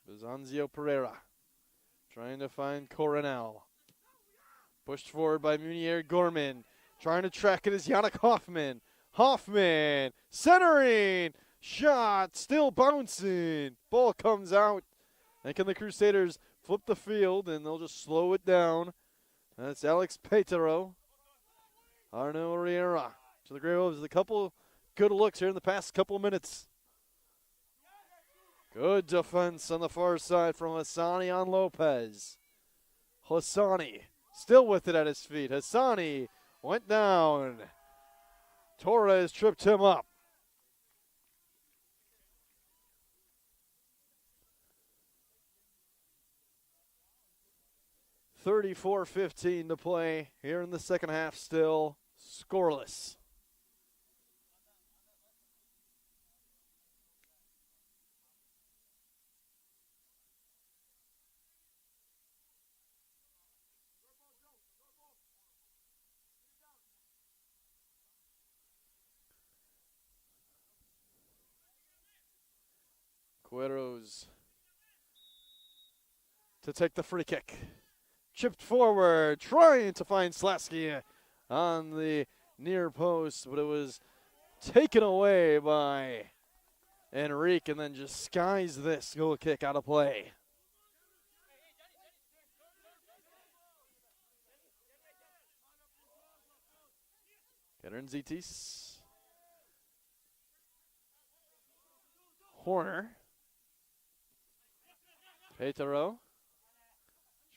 Bizanzio Pereira trying to find Coronel. Pushed forward by Munier Gorman. Trying to track it is Yannick Hoffman. Hoffman centering. Shot still bouncing. Ball comes out. And can the Crusaders flip the field, and they'll just slow it down. That's Alex Petero. Arno Riera to the Grey Wolves. A couple good looks here in the past couple minutes. Good defense on the far side from Hassani on Lopez. Hassani still with it at his feet. Hassani went down. Torres tripped him up. .34-15 to play here in the second half, still scoreless. Cueros to take the free kick. Chipped forward, trying to find Slasky on the near post, but it was taken away by Enrique, and then just skies this goal kick out of play. Zitis. Horner. Petero.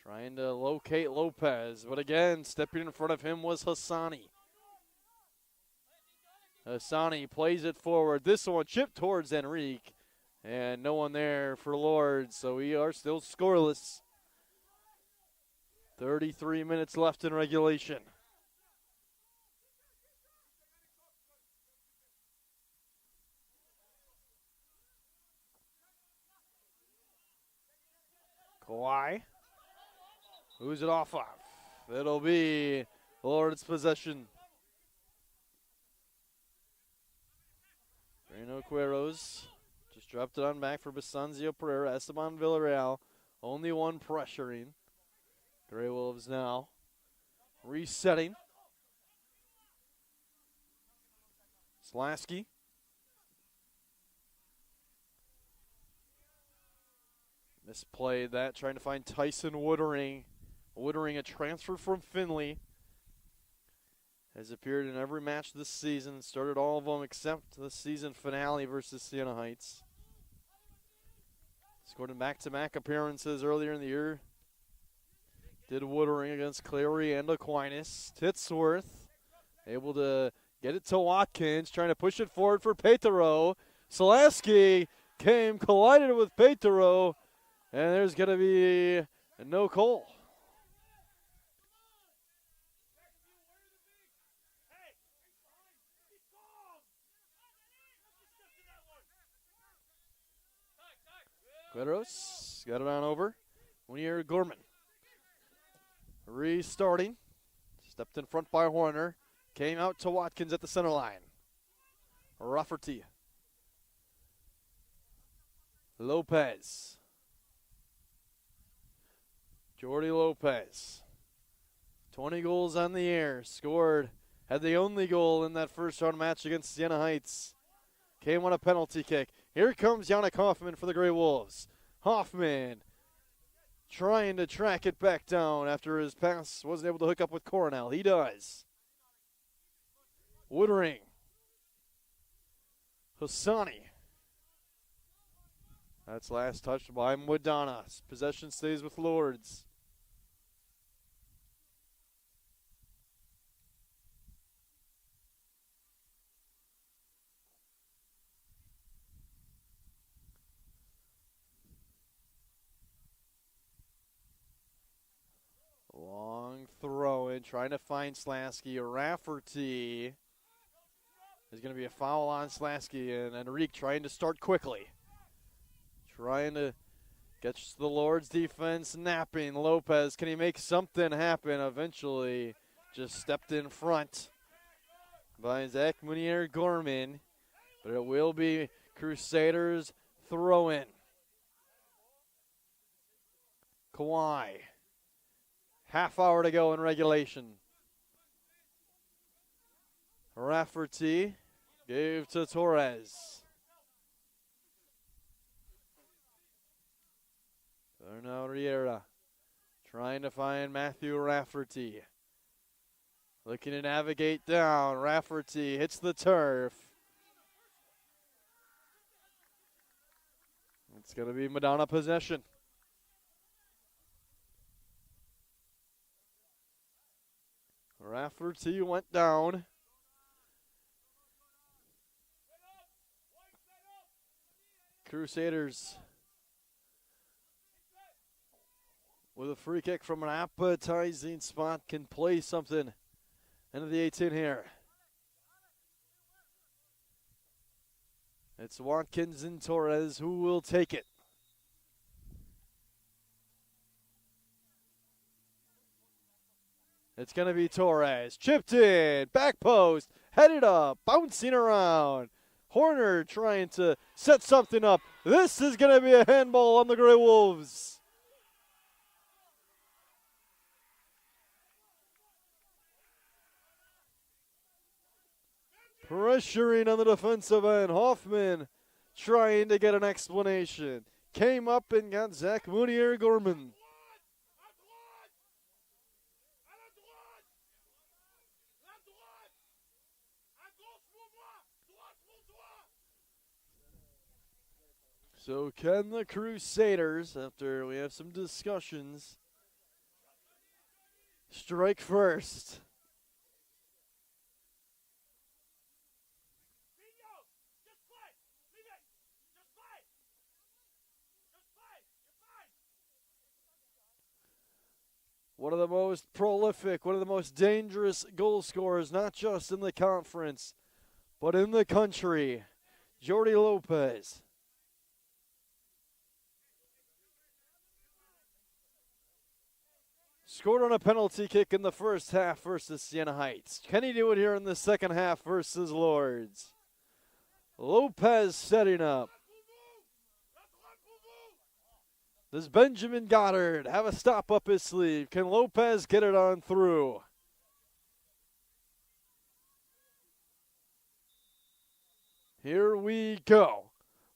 Trying to locate Lopez, but again, stepping in front of him was Hassani. Hassani plays it forward. This one chipped towards Enrique, and no one there for Lourdes, so we are still scoreless. 33 minutes left in regulation. Kawhi. Who's it off of? It'll be Lourdes' possession. Reno Cueros just dropped it on back for Bizanzio Pereira. Esteban Villarreal, only one pressuring. Grey Wolves now resetting. Slasky. Misplayed that, trying to find Tyson Woodring. Woodring, a transfer from Findlay, has appeared in every match this season, started all of them except the season finale versus Siena Heights. Scored in back-to-back appearances earlier in the year. Did Woodring against Cleary and Aquinas. Titsworth able to get it to Watkins, trying to push it forward for Petero. Slasky collided with Petero, and there's going to be a no goal. Medeiros got it on over. Mounier Gorman. Restarting. Stepped in front by Horner. Came out to Watkins at the center line. Rafferty. Lopez. Jordy Lopez. 20 goals on the air. Scored. Had the only goal in that first round match against Siena Heights. Came on a penalty kick. Here comes Yannick Hoffman for the Grey Wolves. Hoffman trying to track it back down after his pass wasn't able to hook up with Coronel. He does. Woodring. Hassani. That's last touched by Madonna. Possession stays with Lourdes. Long throw in, trying to find Slasky. Rafferty. There's going to be a foul on Slasky, and Enrique trying to start quickly. Trying to get the Lourdes defense napping. Lopez, can he make something happen? Eventually, just stepped in front by Zach Mounier Gorman, but it will be Crusaders throw in. Kawhi. Half hour to go in regulation. Rafferty gave to Torres. Bernal Riera trying to find Matthew Rafferty. Looking to navigate down. Rafferty hits the turf. It's going to be Madonna possession. Rafferty went down. Crusaders with a free kick from an appetizing spot can play something into the 18 here. It's Watkins and Torres who will take it. It's going to be Torres. Chipped in. Back post. Headed up. Bouncing around. Horner trying to set something up. This is going to be a handball on the Grey Wolves. Pressuring on the defensive end. Hoffman trying to get an explanation. Came up and got Zach Mounier Gorman. So can the Crusaders, after we have some discussions, strike first? One of the most prolific, one of the most dangerous goal scorers, not just in the conference, but in the country, Jordy Lopez. Scored on a penalty kick in the first half versus Siena Heights. Can he do it here in the second half versus Lourdes? Lopez setting up. Does Benjamin Goddard have a stop up his sleeve? Can Lopez get it on through? Here we go.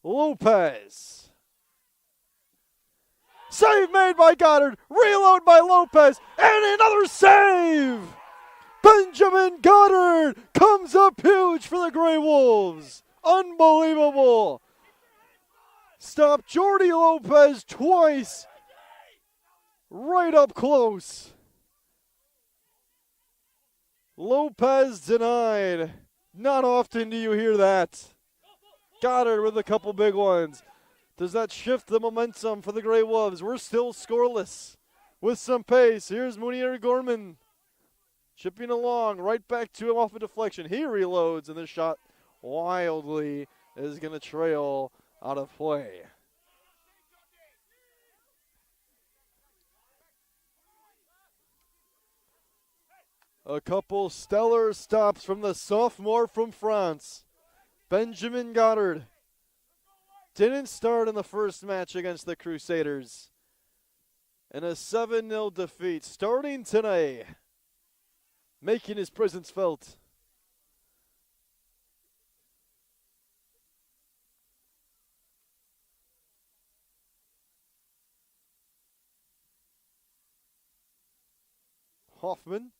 Lopez. Save made by Goddard. Reload by Lopez. And another save. Benjamin Goddard comes up huge for the Grey Wolves. Unbelievable. Stopped Jordy Lopez twice. Right up close. Lopez denied. Not often do you hear that. Goddard with a couple big ones. Does that shift the momentum for the Grey Wolves? We're still scoreless with some pace. Here's Mounier Gorman chipping along, right back to him off a deflection. He reloads, and this shot wildly is going to trail out of play. A couple stellar stops from the sophomore from France, Benjamin Goddard. Didn't start in the first match against the Crusaders. In a 7-0 defeat, starting today, making his presence felt. Hoffman.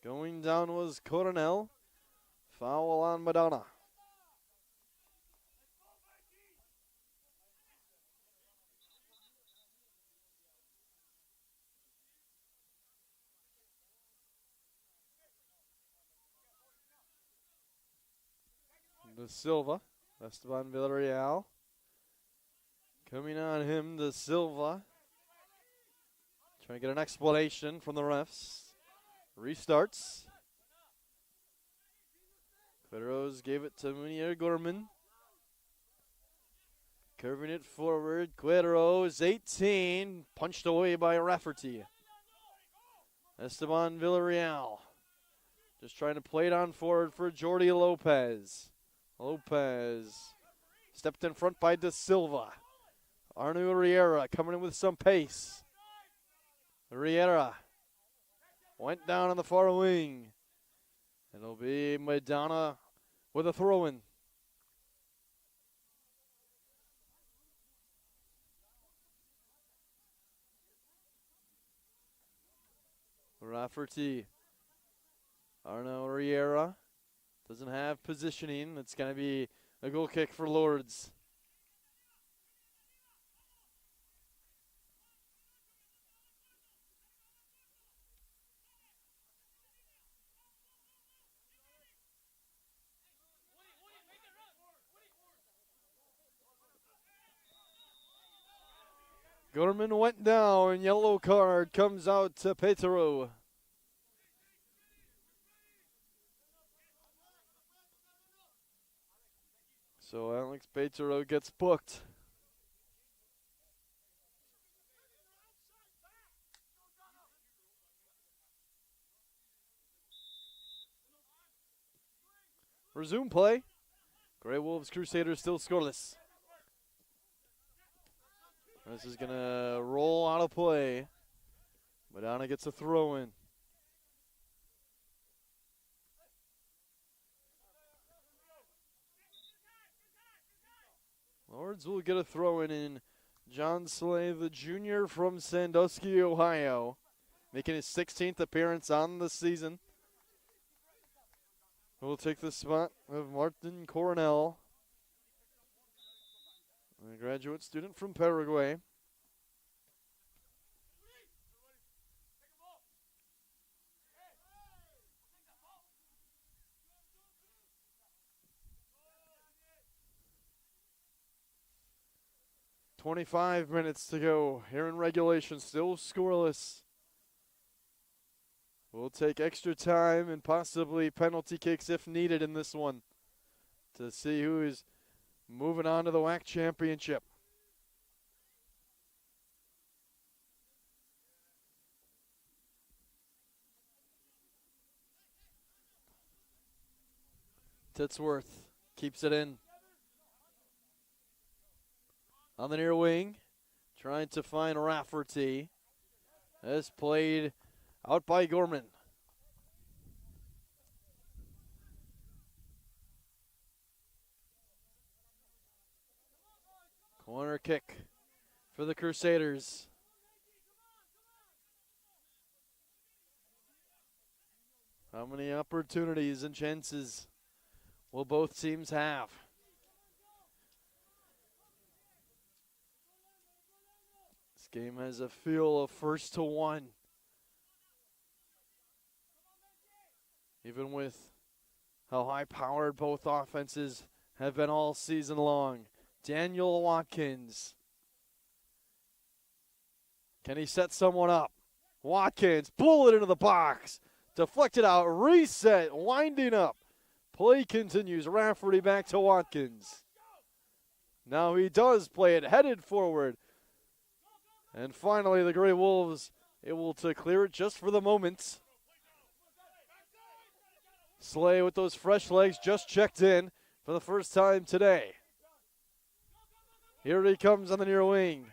Going down was Coronel. Foul on Madonna. De Silva. Esteban Villarreal. Coming on him, De Silva. Trying to get an explanation from the refs. Restarts. Quadros gave it to Munier Gorman. Curving it forward. Quadros, 18. Punched away by Rafferty. Esteban Villarreal. Just trying to play it on forward for Jordi Lopez. Lopez. Stepped in front by De Silva. Arnu Riera coming in with some pace. Riera went down on the far wing. It'll be Madonna with a throw-in. Rafferty. Arno Riera doesn't have positioning. It's going to be a goal kick for Lourdes. Gorman went down. Yellow card comes out to Petero. So Alex Petero gets booked. Resume play. Grey Wolves Crusaders still scoreless. This is going to roll out of play. Madonna gets a throw in. Lourdes will get a throw in John Slay, the junior from Sandusky, Ohio, making his 16th appearance on the season. We'll take the spot of Martin Coronel, a graduate student from Paraguay. .25 minutes to go here in regulation, still scoreless. We'll take extra time and possibly penalty kicks if needed in this one to see who is moving on to the WHAC championship. Titsworth keeps it in. On the near wing, trying to find Rafferty. As played out by Gorman. Corner kick for the Crusaders. How many opportunities and chances will both teams have? This game has a feel of 1-1. Even with how high-powered both offenses have been all season long. Daniel Watkins. Can he set someone up? Watkins, bullet into the box. Deflected out, reset, winding up. Play continues. Rafferty back to Watkins. Now he does play it, headed forward. And finally, the Grey Wolves able to clear it just for the moment. Slay with those fresh legs just checked in for the first time today. Here he comes on the near wing.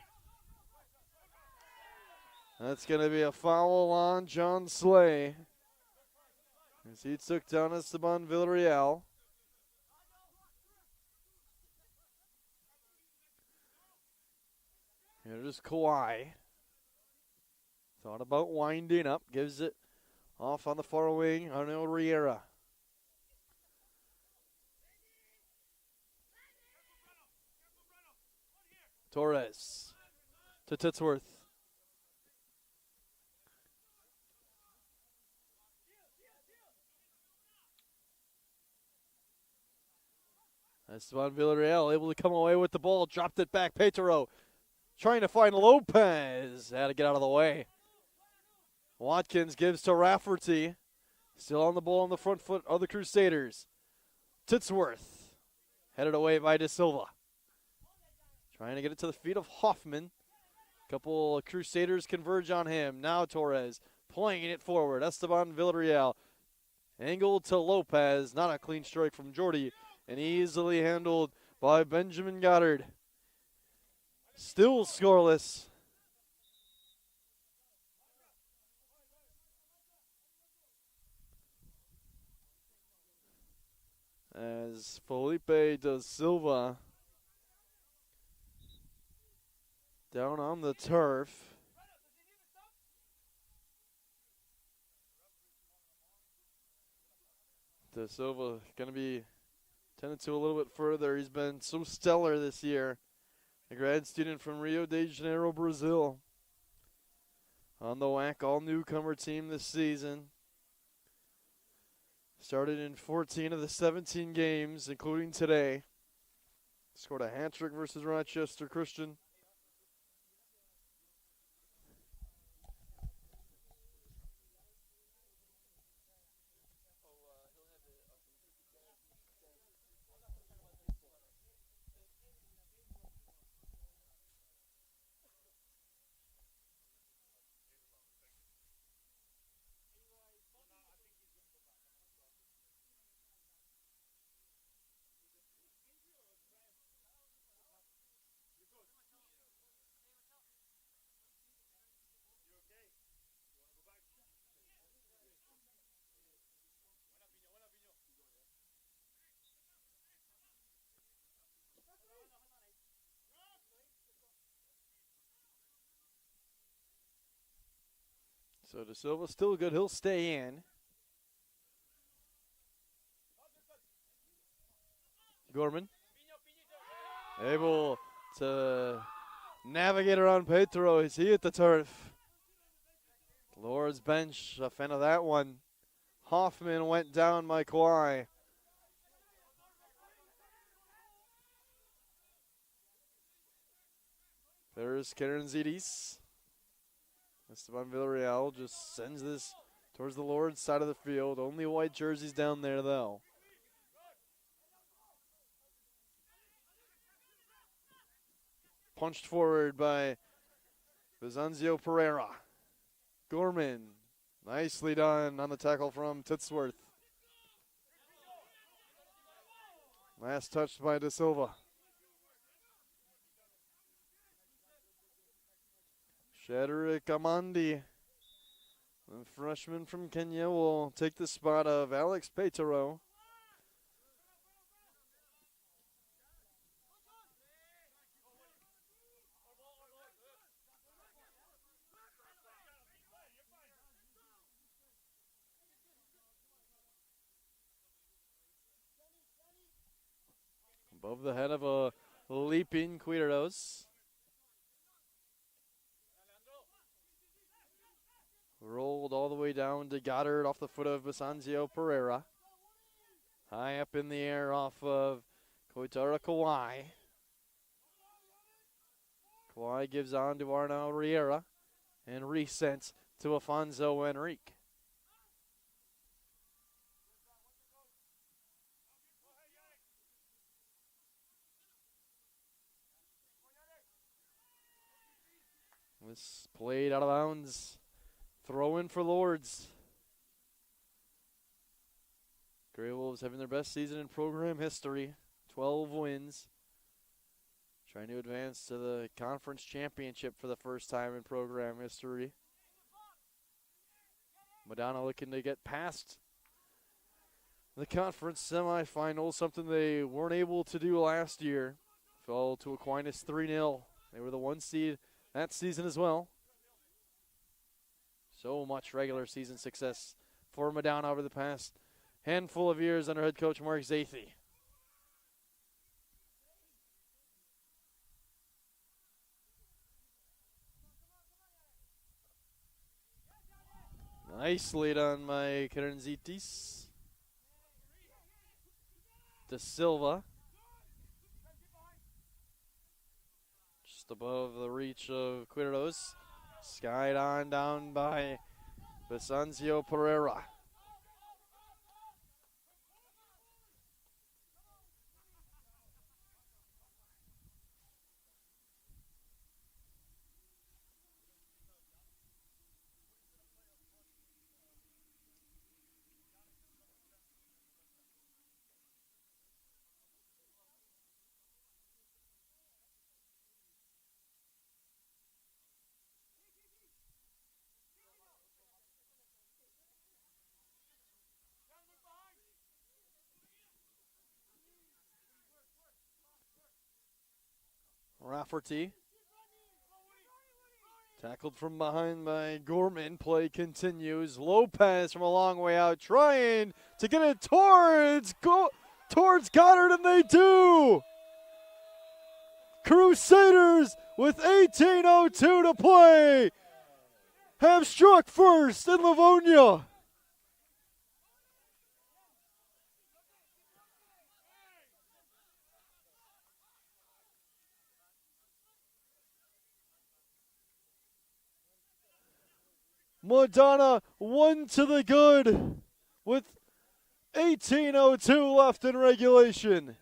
That's going to be a foul on John Slay as he took down Esteban Villarreal. Here's Kawhi. Thought about winding up. Gives it off on the far wing. Arnaud Riera. Torres to Titsworth. Esteban Villarreal able to come away with the ball. Dropped it back. Petero trying to find Lopez. Had to get out of the way. Watkins gives to Rafferty. Still on the ball on the front foot of the Crusaders. Titsworth. Headed away by De Silva. Trying to get it to the feet of Hoffman. Couple of Crusaders converge on him. Now Torres playing it forward. Esteban Villarreal. Angled to Lopez. Not a clean strike from Jordy. And easily handled by Benjamin Goddard. Still scoreless. As Felipe da Silva down on the turf. Da Silva going to be tended to a little bit further. He's been so stellar this year. A grad student from Rio de Janeiro, Brazil. On the WHAC all-newcomer team this season. Started in 14 of the 17 games, including today. Scored a hat trick versus Rochester Christian. So De Silva still good. He'll stay in. Gorman able to navigate around Petero. Is he at the turf? Lourdes bench, a fan of that one. Hoffman went down by Kawhi. There's Karen Zidis. Esteban Villarreal just sends this towards the Lourdes side of the field. Only white jerseys down there, though. Punched forward by Bizanzio Pereira. Gorman, nicely done on the tackle from Titsworth. Last touched by De Silva. Shadrack Amandi, the freshman from Kenya, will take the spot of Alex Petero. Above the head of a leaping Quiros. Rolled all the way down to Goddard off the foot of Bizanzio Pereira. High up in the air off of Koitara Kawhi. Kawhi gives on to Arnaud Riera and resents to Afonso Enrique. This played out of bounds. Throw in for Lourdes. Grey Wolves having their best season in program history. 12 wins. Trying to advance to the conference championship for the first time in program history. Madonna looking to get past the conference semifinals, something they weren't able to do last year. Fell to Aquinas 3-0. They were the 1 seed that season as well. So much regular season success for Madonna over the past handful of years under head coach Mark Zathe. Nice lead on by Kerenzitis. De Silva. Just above the reach of Quiros. Skied on down by Vicencio Pereira. Rafferty. Tackled from behind by Gorman. Play continues. Lopez from a long way out trying to get it towards Goddard, and they do! Crusaders with 18:02 to play have struck first in Livonia. Madonna 1 to the good with 18:02 left in regulation.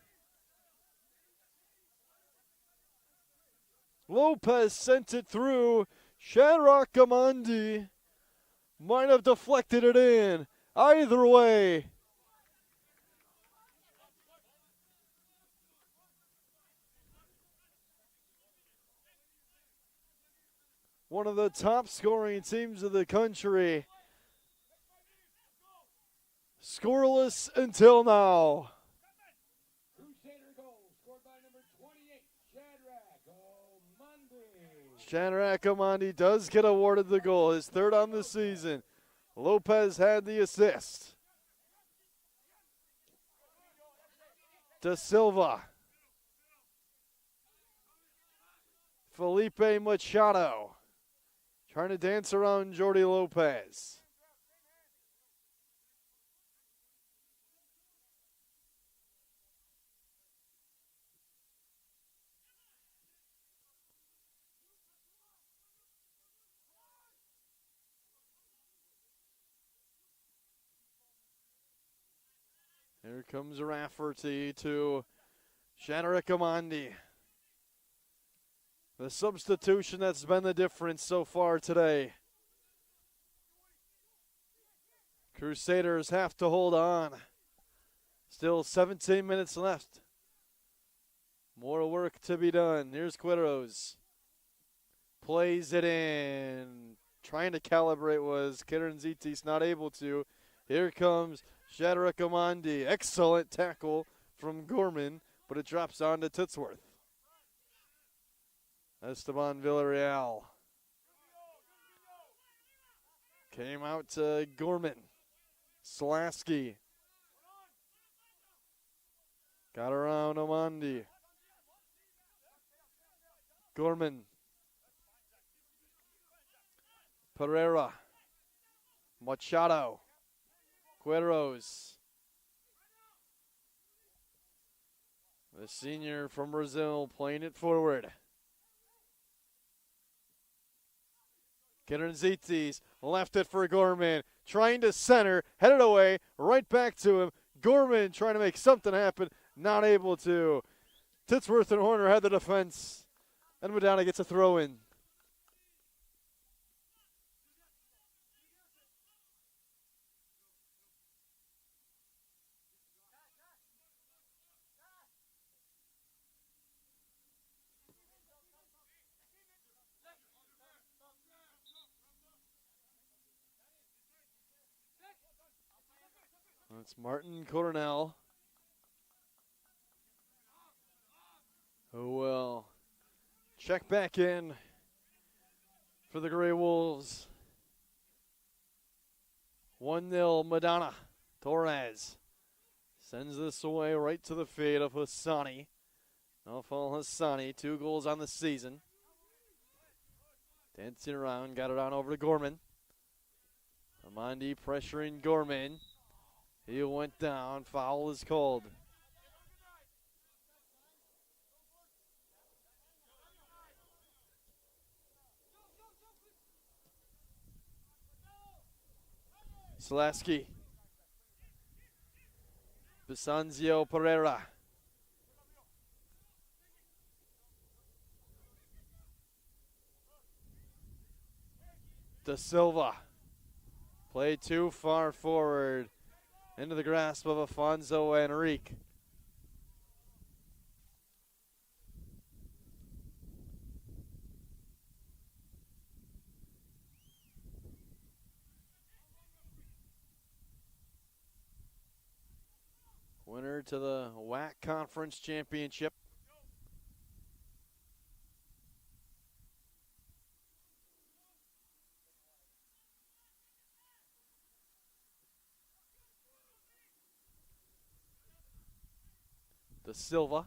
Lopez sent it through. Shadrach Gamandi might have deflected it in. Either way, one of the top scoring teams of the country. Scoreless until now. Crusader goal scored by number 28, Shadrach Amandi. Shadrach Amandi does get awarded the goal, his 3rd on the season. Lopez had the assist. De Silva. Felipe Machado. Trying to dance around Jordi Lopez. Here comes Rafferty to Shadrach Amandi. The substitution that's been the difference so far today. Crusaders have to hold on. Still 17 minutes left. More work to be done. Here's Quiros. Plays it in. Trying to calibrate was Kerenzitis, not able to. Here comes Shadrach Amandi. Excellent tackle from Gorman, but it drops on to Titsworth. Esteban Villarreal. Came out to Gorman. Slasky. Got around Amandi. Gorman. Pereira. Machado. Quiros. The senior from Brazil playing it forward. Kerenzitis left it for Gorman, trying to center, headed away, right back to him. Gorman trying to make something happen, not able to. Titsworth and Horner had the defense, and Madonna gets a throw in. It's Martin Coronel who will check back in for the Gray Wolves. 1-0 Madonna. Torres sends this away right to the feet of Hassani. Nofal Hassani, 2 goals on the season. Dancing around, got it on over to Gorman. Amandi pressuring Gorman. He went down, foul is called. Slasky. Bisanzio Pereira. Da Silva. Play too far forward. Into the grasp of Afonso Enrique. Winner to the WHAC Conference Championship. Da Silva.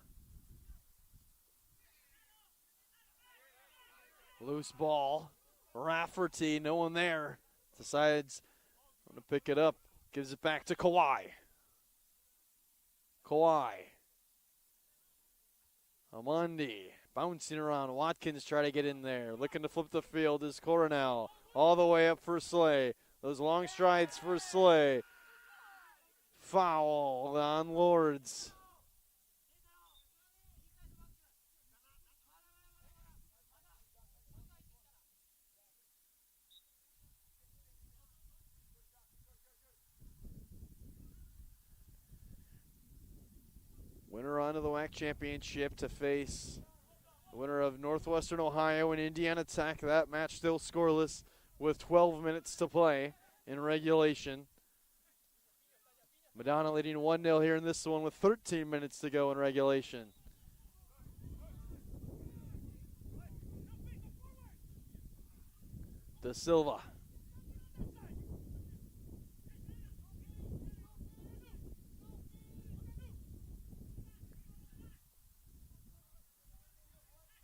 Loose ball. Rafferty, no one there. Decides to pick it up. Gives it back to Kawhi. Kawhi. Amandi bouncing around. Watkins try to get in there. Looking to flip the field is Coronel. All the way up for Slay. Those long strides for Slay. Foul on Lourdes. Winner on to the WHAC championship to face the winner of Northwestern Ohio and Indiana Tech. That match still scoreless with 12 minutes to play in regulation. Madonna leading 1-0 here in this one with 13 minutes to go in regulation. Da Silva.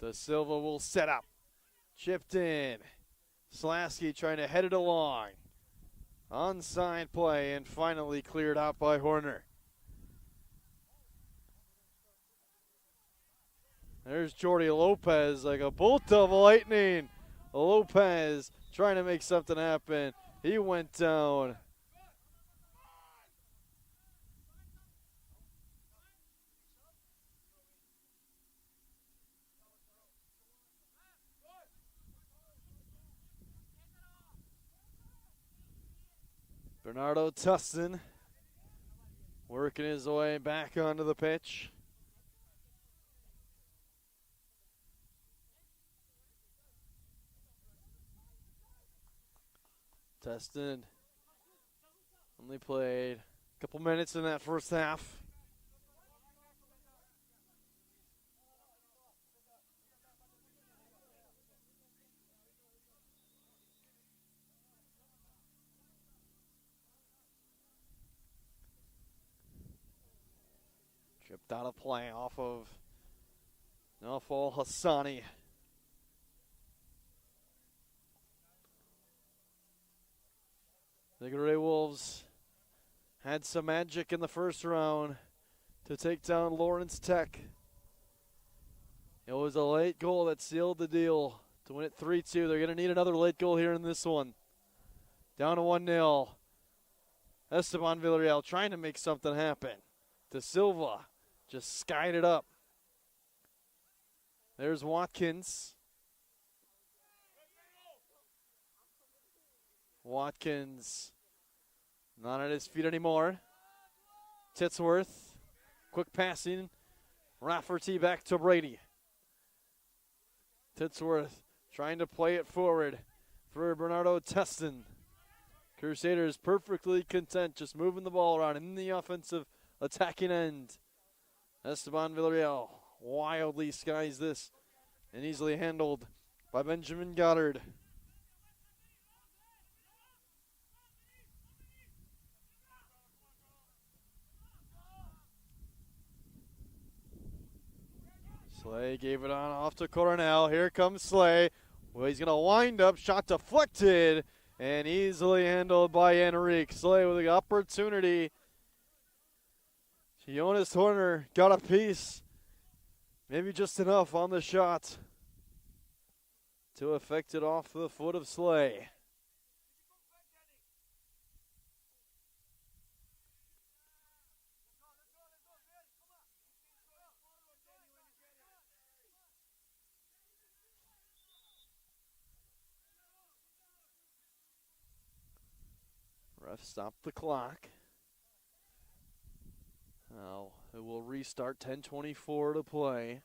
Da Silva will set up. Chipped in. Slasky trying to head it along. Onside play and finally cleared out by Horner. There's Jordy Lopez like a bolt of lightning. Lopez trying to make something happen. He went down. Bernardo Tustin working his way back onto the pitch. Tustin only played a couple minutes in that first half. Tripped out of play off of Nofal Hassani. The Gray Wolves had some magic in the first round to take down Lawrence Tech. It was a late goal that sealed the deal to win it 3-2. They're going to need another late goal here in this one. Down to 1-0. Esteban Villarreal trying to make something happen. Da Silva just skied it up. There's Watkins. Watkins not at his feet anymore. Titsworth, quick passing. Rafferty back to Brady. Titsworth trying to play it forward for Bernardo Tustin. Crusaders perfectly content just moving the ball around in the offensive attacking end. Esteban Villarreal wildly skies this and easily handled by Benjamin Goddard. Slay gave it on off to Coronel. Here comes Slay. Well, he's going to wind up. Shot deflected and easily handled by Enrique. Slay with the opportunity. Jonas Horner got a piece. Maybe just enough on the shot to affect it off the foot of Slay. Ref stopped the clock. Now it will restart, 10:24 to play.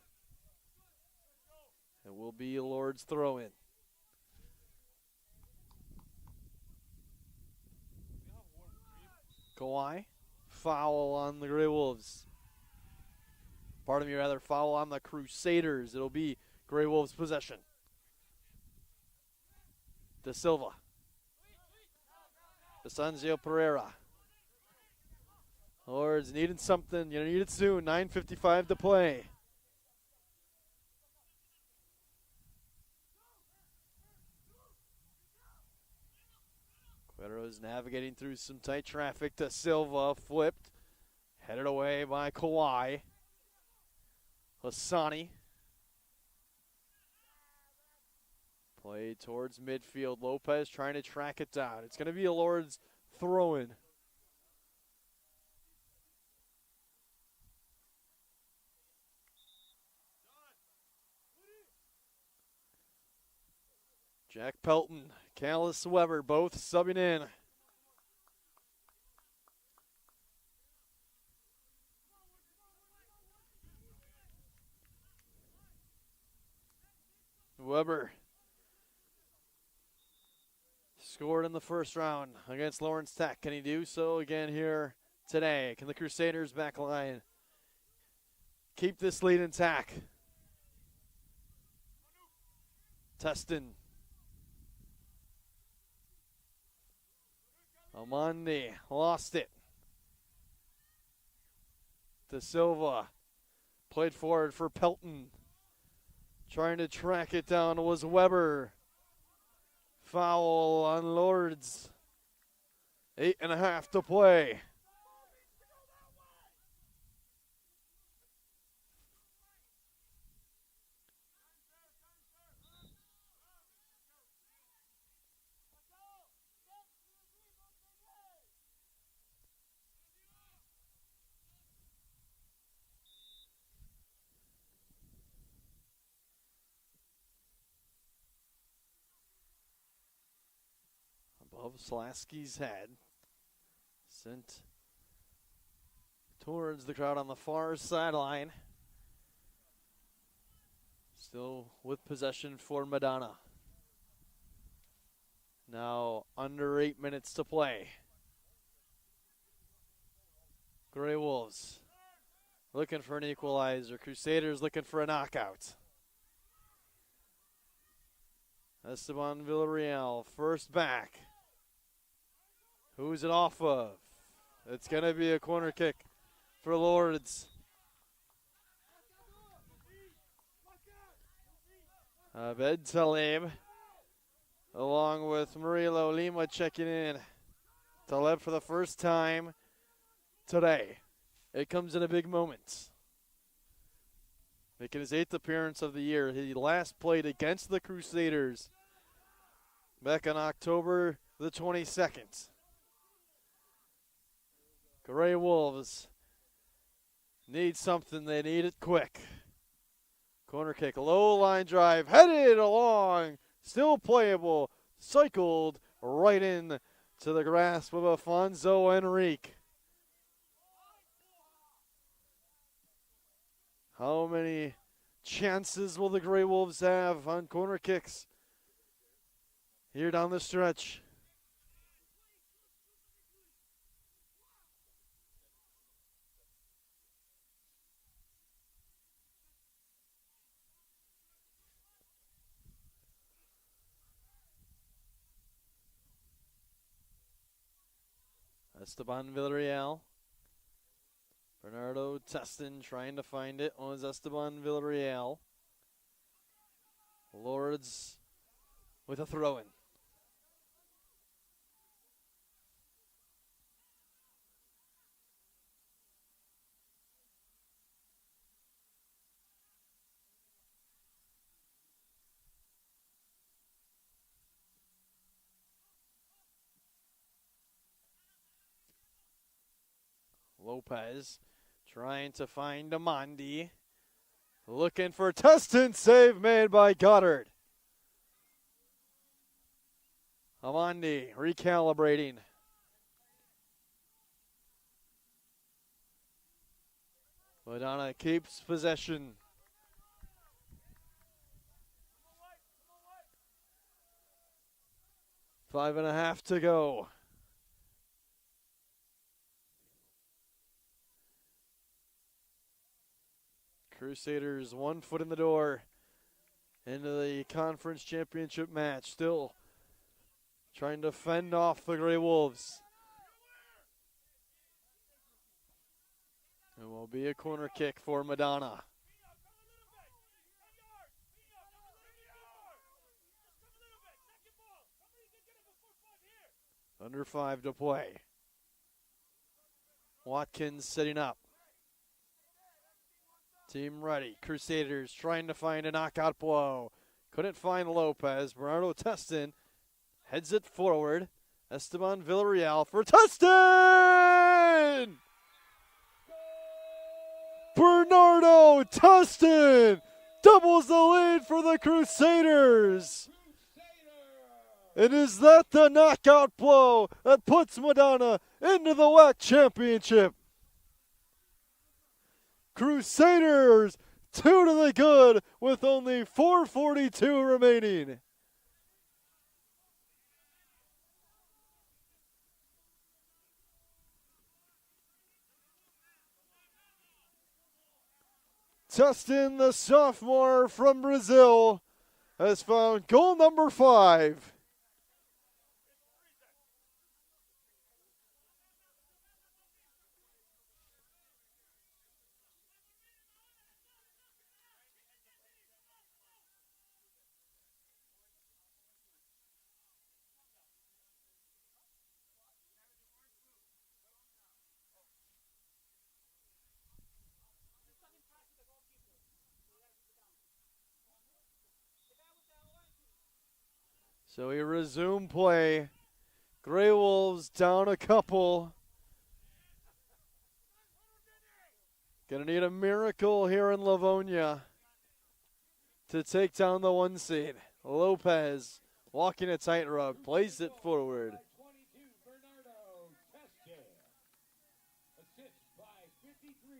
It will be a Lourdes throw-in. Kawhi, foul on the Grey Wolves. Pardon me, rather, foul on the Crusaders. It'll be Grey Wolves possession. De Silva. Desanzio Pereira. Lourdes needed something. You need it soon. 9:55 to play. Quetero's navigating through some tight traffic. De Silva flipped. Headed away by Kawhi. Hassani. Play towards midfield. Lopez trying to track it down. It's going to be a Lourdes throw-in. Jack Pelton, Callis Weber, both subbing in. Weber scored in the first round against Lawrence Tech. Can he do so again here today? Can the Crusaders back line keep this lead intact? Teston. Amandi lost it. De Silva played forward for Pelton. Trying to track it down was Weber. Foul on Lourdes. 8.5 to play. Above Slasky's head. Sent towards the crowd on the far sideline. Still with possession for Madonna. Now under 8 minutes to play. Grey Wolves looking for an equalizer. Crusaders looking for a knockout. Esteban Villarreal, first back. Who's it off of? It's going to be a corner kick for Lourdes. Abed Taleb, along with Murilo Lima checking in. Taleb for the first time today. It comes in a big moment. Making his 8th appearance of the year. He last played against the Crusaders back on October the 22nd. Grey Wolves need something. They need it quick. Corner kick, low line drive, headed along, still playable, cycled right in to the grasp of Afonso Enrique. How many chances will the Grey Wolves have on corner kicks here down the stretch? Esteban Villarreal. Bernardo Testin trying to find it was Esteban Villarreal. Lourdes with a throw-in. Lopez trying to find Amandi. Looking for Testin. Save made by Goddard. Amandi recalibrating. Madonna keeps possession. Five and a half to go. Crusaders 1 foot in the door into the conference championship match. Still trying to fend off the Grey Wolves. It will be a corner kick for Madonna. Under 5 to play. Watkins setting up. Team ready. Crusaders trying to find a knockout blow. Couldn't find Lopez. Bernardo Testin heads it forward. Esteban Villarreal for Testin! Bernardo Testin doubles the lead for the Crusaders. And is that the knockout blow that puts Madonna into the WHAC championship? Crusaders 2 to the good with only 4:42 remaining. Testin, the sophomore from Brazil, has found goal number 5. So we resume play. Grey Wolves down a couple. Gonna need a miracle here in Livonia to take down the 1 seed. Lopez walking a tightrope, plays it forward. 22, Bernardo Testin. Assist by 53,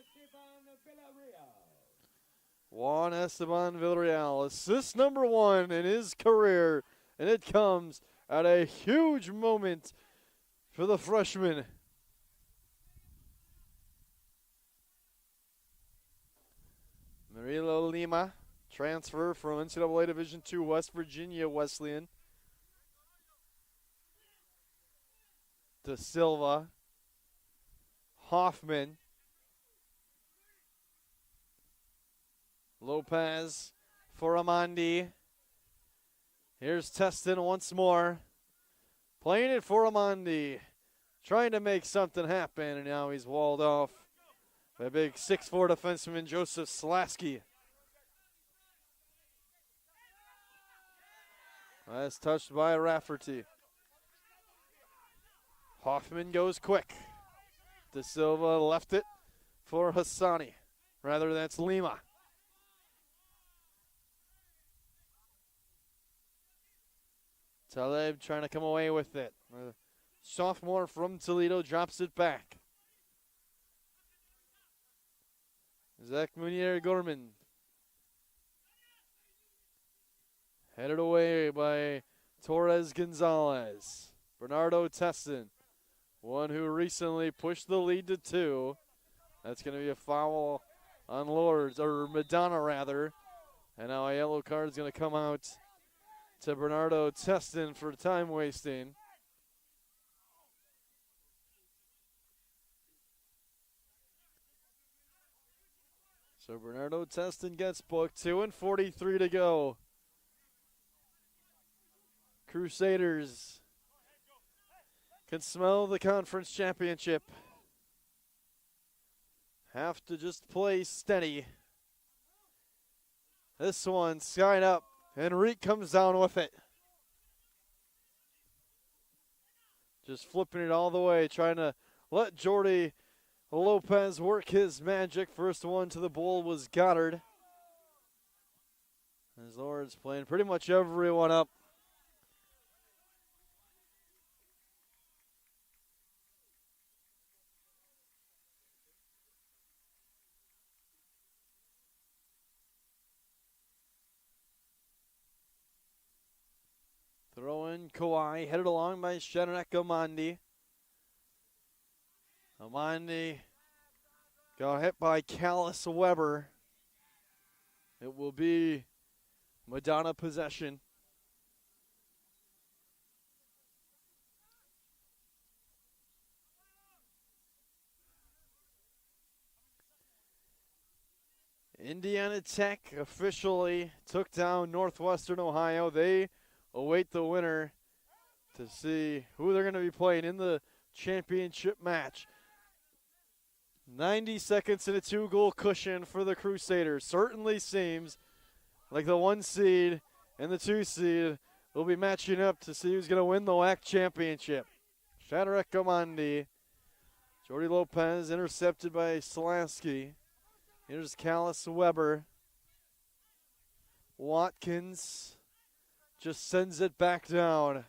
Esteban Villarreal. Juan Esteban Villarreal, assist number 1 in his career, and it comes at a huge moment for the freshman. Murilo Lima, transfer from NCAA Division II West Virginia Wesleyan. De Silva, Hoffman, Lopez for Amandi. Here's Testin once more. Playing it for Amandi. Trying to make something happen, and now he's walled off by big 6'4" defenseman Joseph Slasky. That's touched by Rafferty. Hoffman goes quick. De Silva left it for Hassani. Rather, that's Lima. Taleb trying to come away with it. Sophomore from Toledo drops it back. Zach Munier-Gorman. Headed away by Torres Gonzalez. Bernardo Testin, one who recently pushed the lead to 2. That's going to be a foul on Lourdes, or Madonna rather. And now a yellow card is going to come out to Bernardo Testin for time wasting. So Bernardo Teston gets booked. 2:43 to go. Crusaders can smell the conference championship. Have to just play steady. This one skied up. Enrique comes down with it. Just flipping it all the way, trying to let Jordy Lopez work his magic. First one to the bowl was Goddard. As Lourdes playing pretty much everyone up. Throw in Kawhi, headed along by Shadrach Amandi. Amandi got hit by Callis Weber. It will be Madonna possession. Indiana Tech officially took down Northwestern Ohio. They await the winner to see who they're going to be playing in the championship match. 90 seconds and a 2-goal cushion for the Crusaders. Certainly seems like the 1 seed and the 2 seed will be matching up to see who's going to win the WHAC championship. Shadrach Amandi. Jordy Lopez intercepted by Slasky. Here's Callis Weber. Watkins just sends it back down.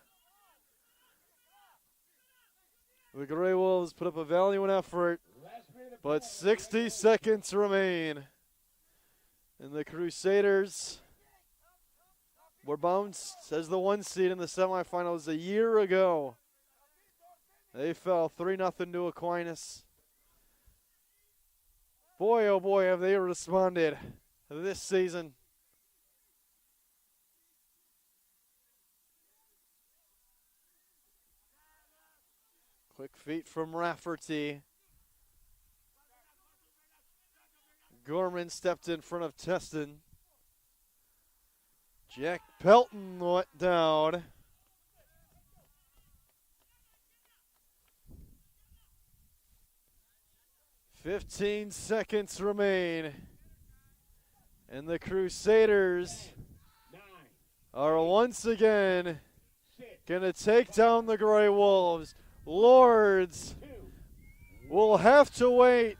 The Grey Wolves put up a valiant effort, but 60 seconds remain. And the Crusaders were bounced as the 1 seed in the semifinals a year ago. They fell 3-0 to Aquinas. Boy, oh boy, have they responded this season. Quick feet from Rafferty. Gorman stepped in front of Teston. Jack Pelton went down. "15 seconds remain. And the Crusaders are once again going to take down the Grey Wolves. Lourdes will have to wait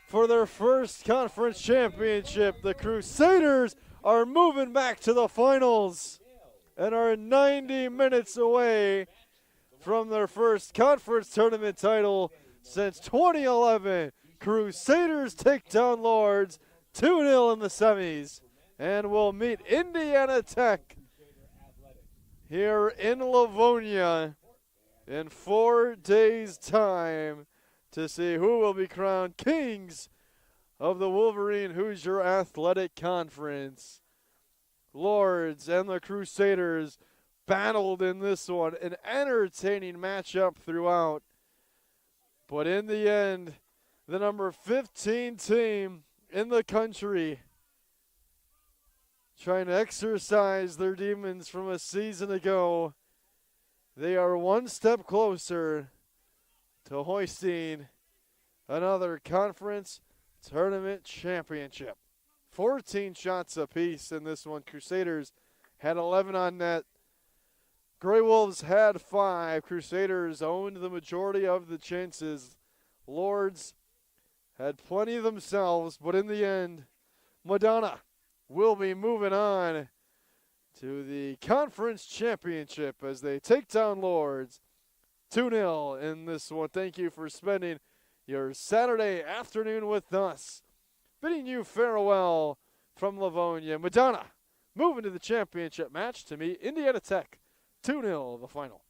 for their first conference championship. The Crusaders are moving back to the finals and are 90 minutes away from their first conference tournament title since 2011. Crusaders take down Lourdes 2-0 in the semis and will meet Indiana Tech here in Livonia in 4 days' time to see who will be crowned kings of the Wolverine Hoosier Athletic Conference. Lourdes and the Crusaders battled in this one, an entertaining matchup throughout. But in the end, the number 15 team in the country trying to exercise their demons from a season ago, they are one step closer to hoisting another conference tournament championship. 14 shots apiece in this one. Crusaders had 11 on net. Grey Wolves had 5. Crusaders owned the majority of the chances. Lourdes had plenty themselves, but in the end, Madonna will be moving on to the conference championship as they take down Lourdes 2-0 in this one. Thank you for spending your Saturday afternoon with us. Bidding you farewell from Livonia. Madonna moving to the championship match to meet Indiana Tech 2-0 the final.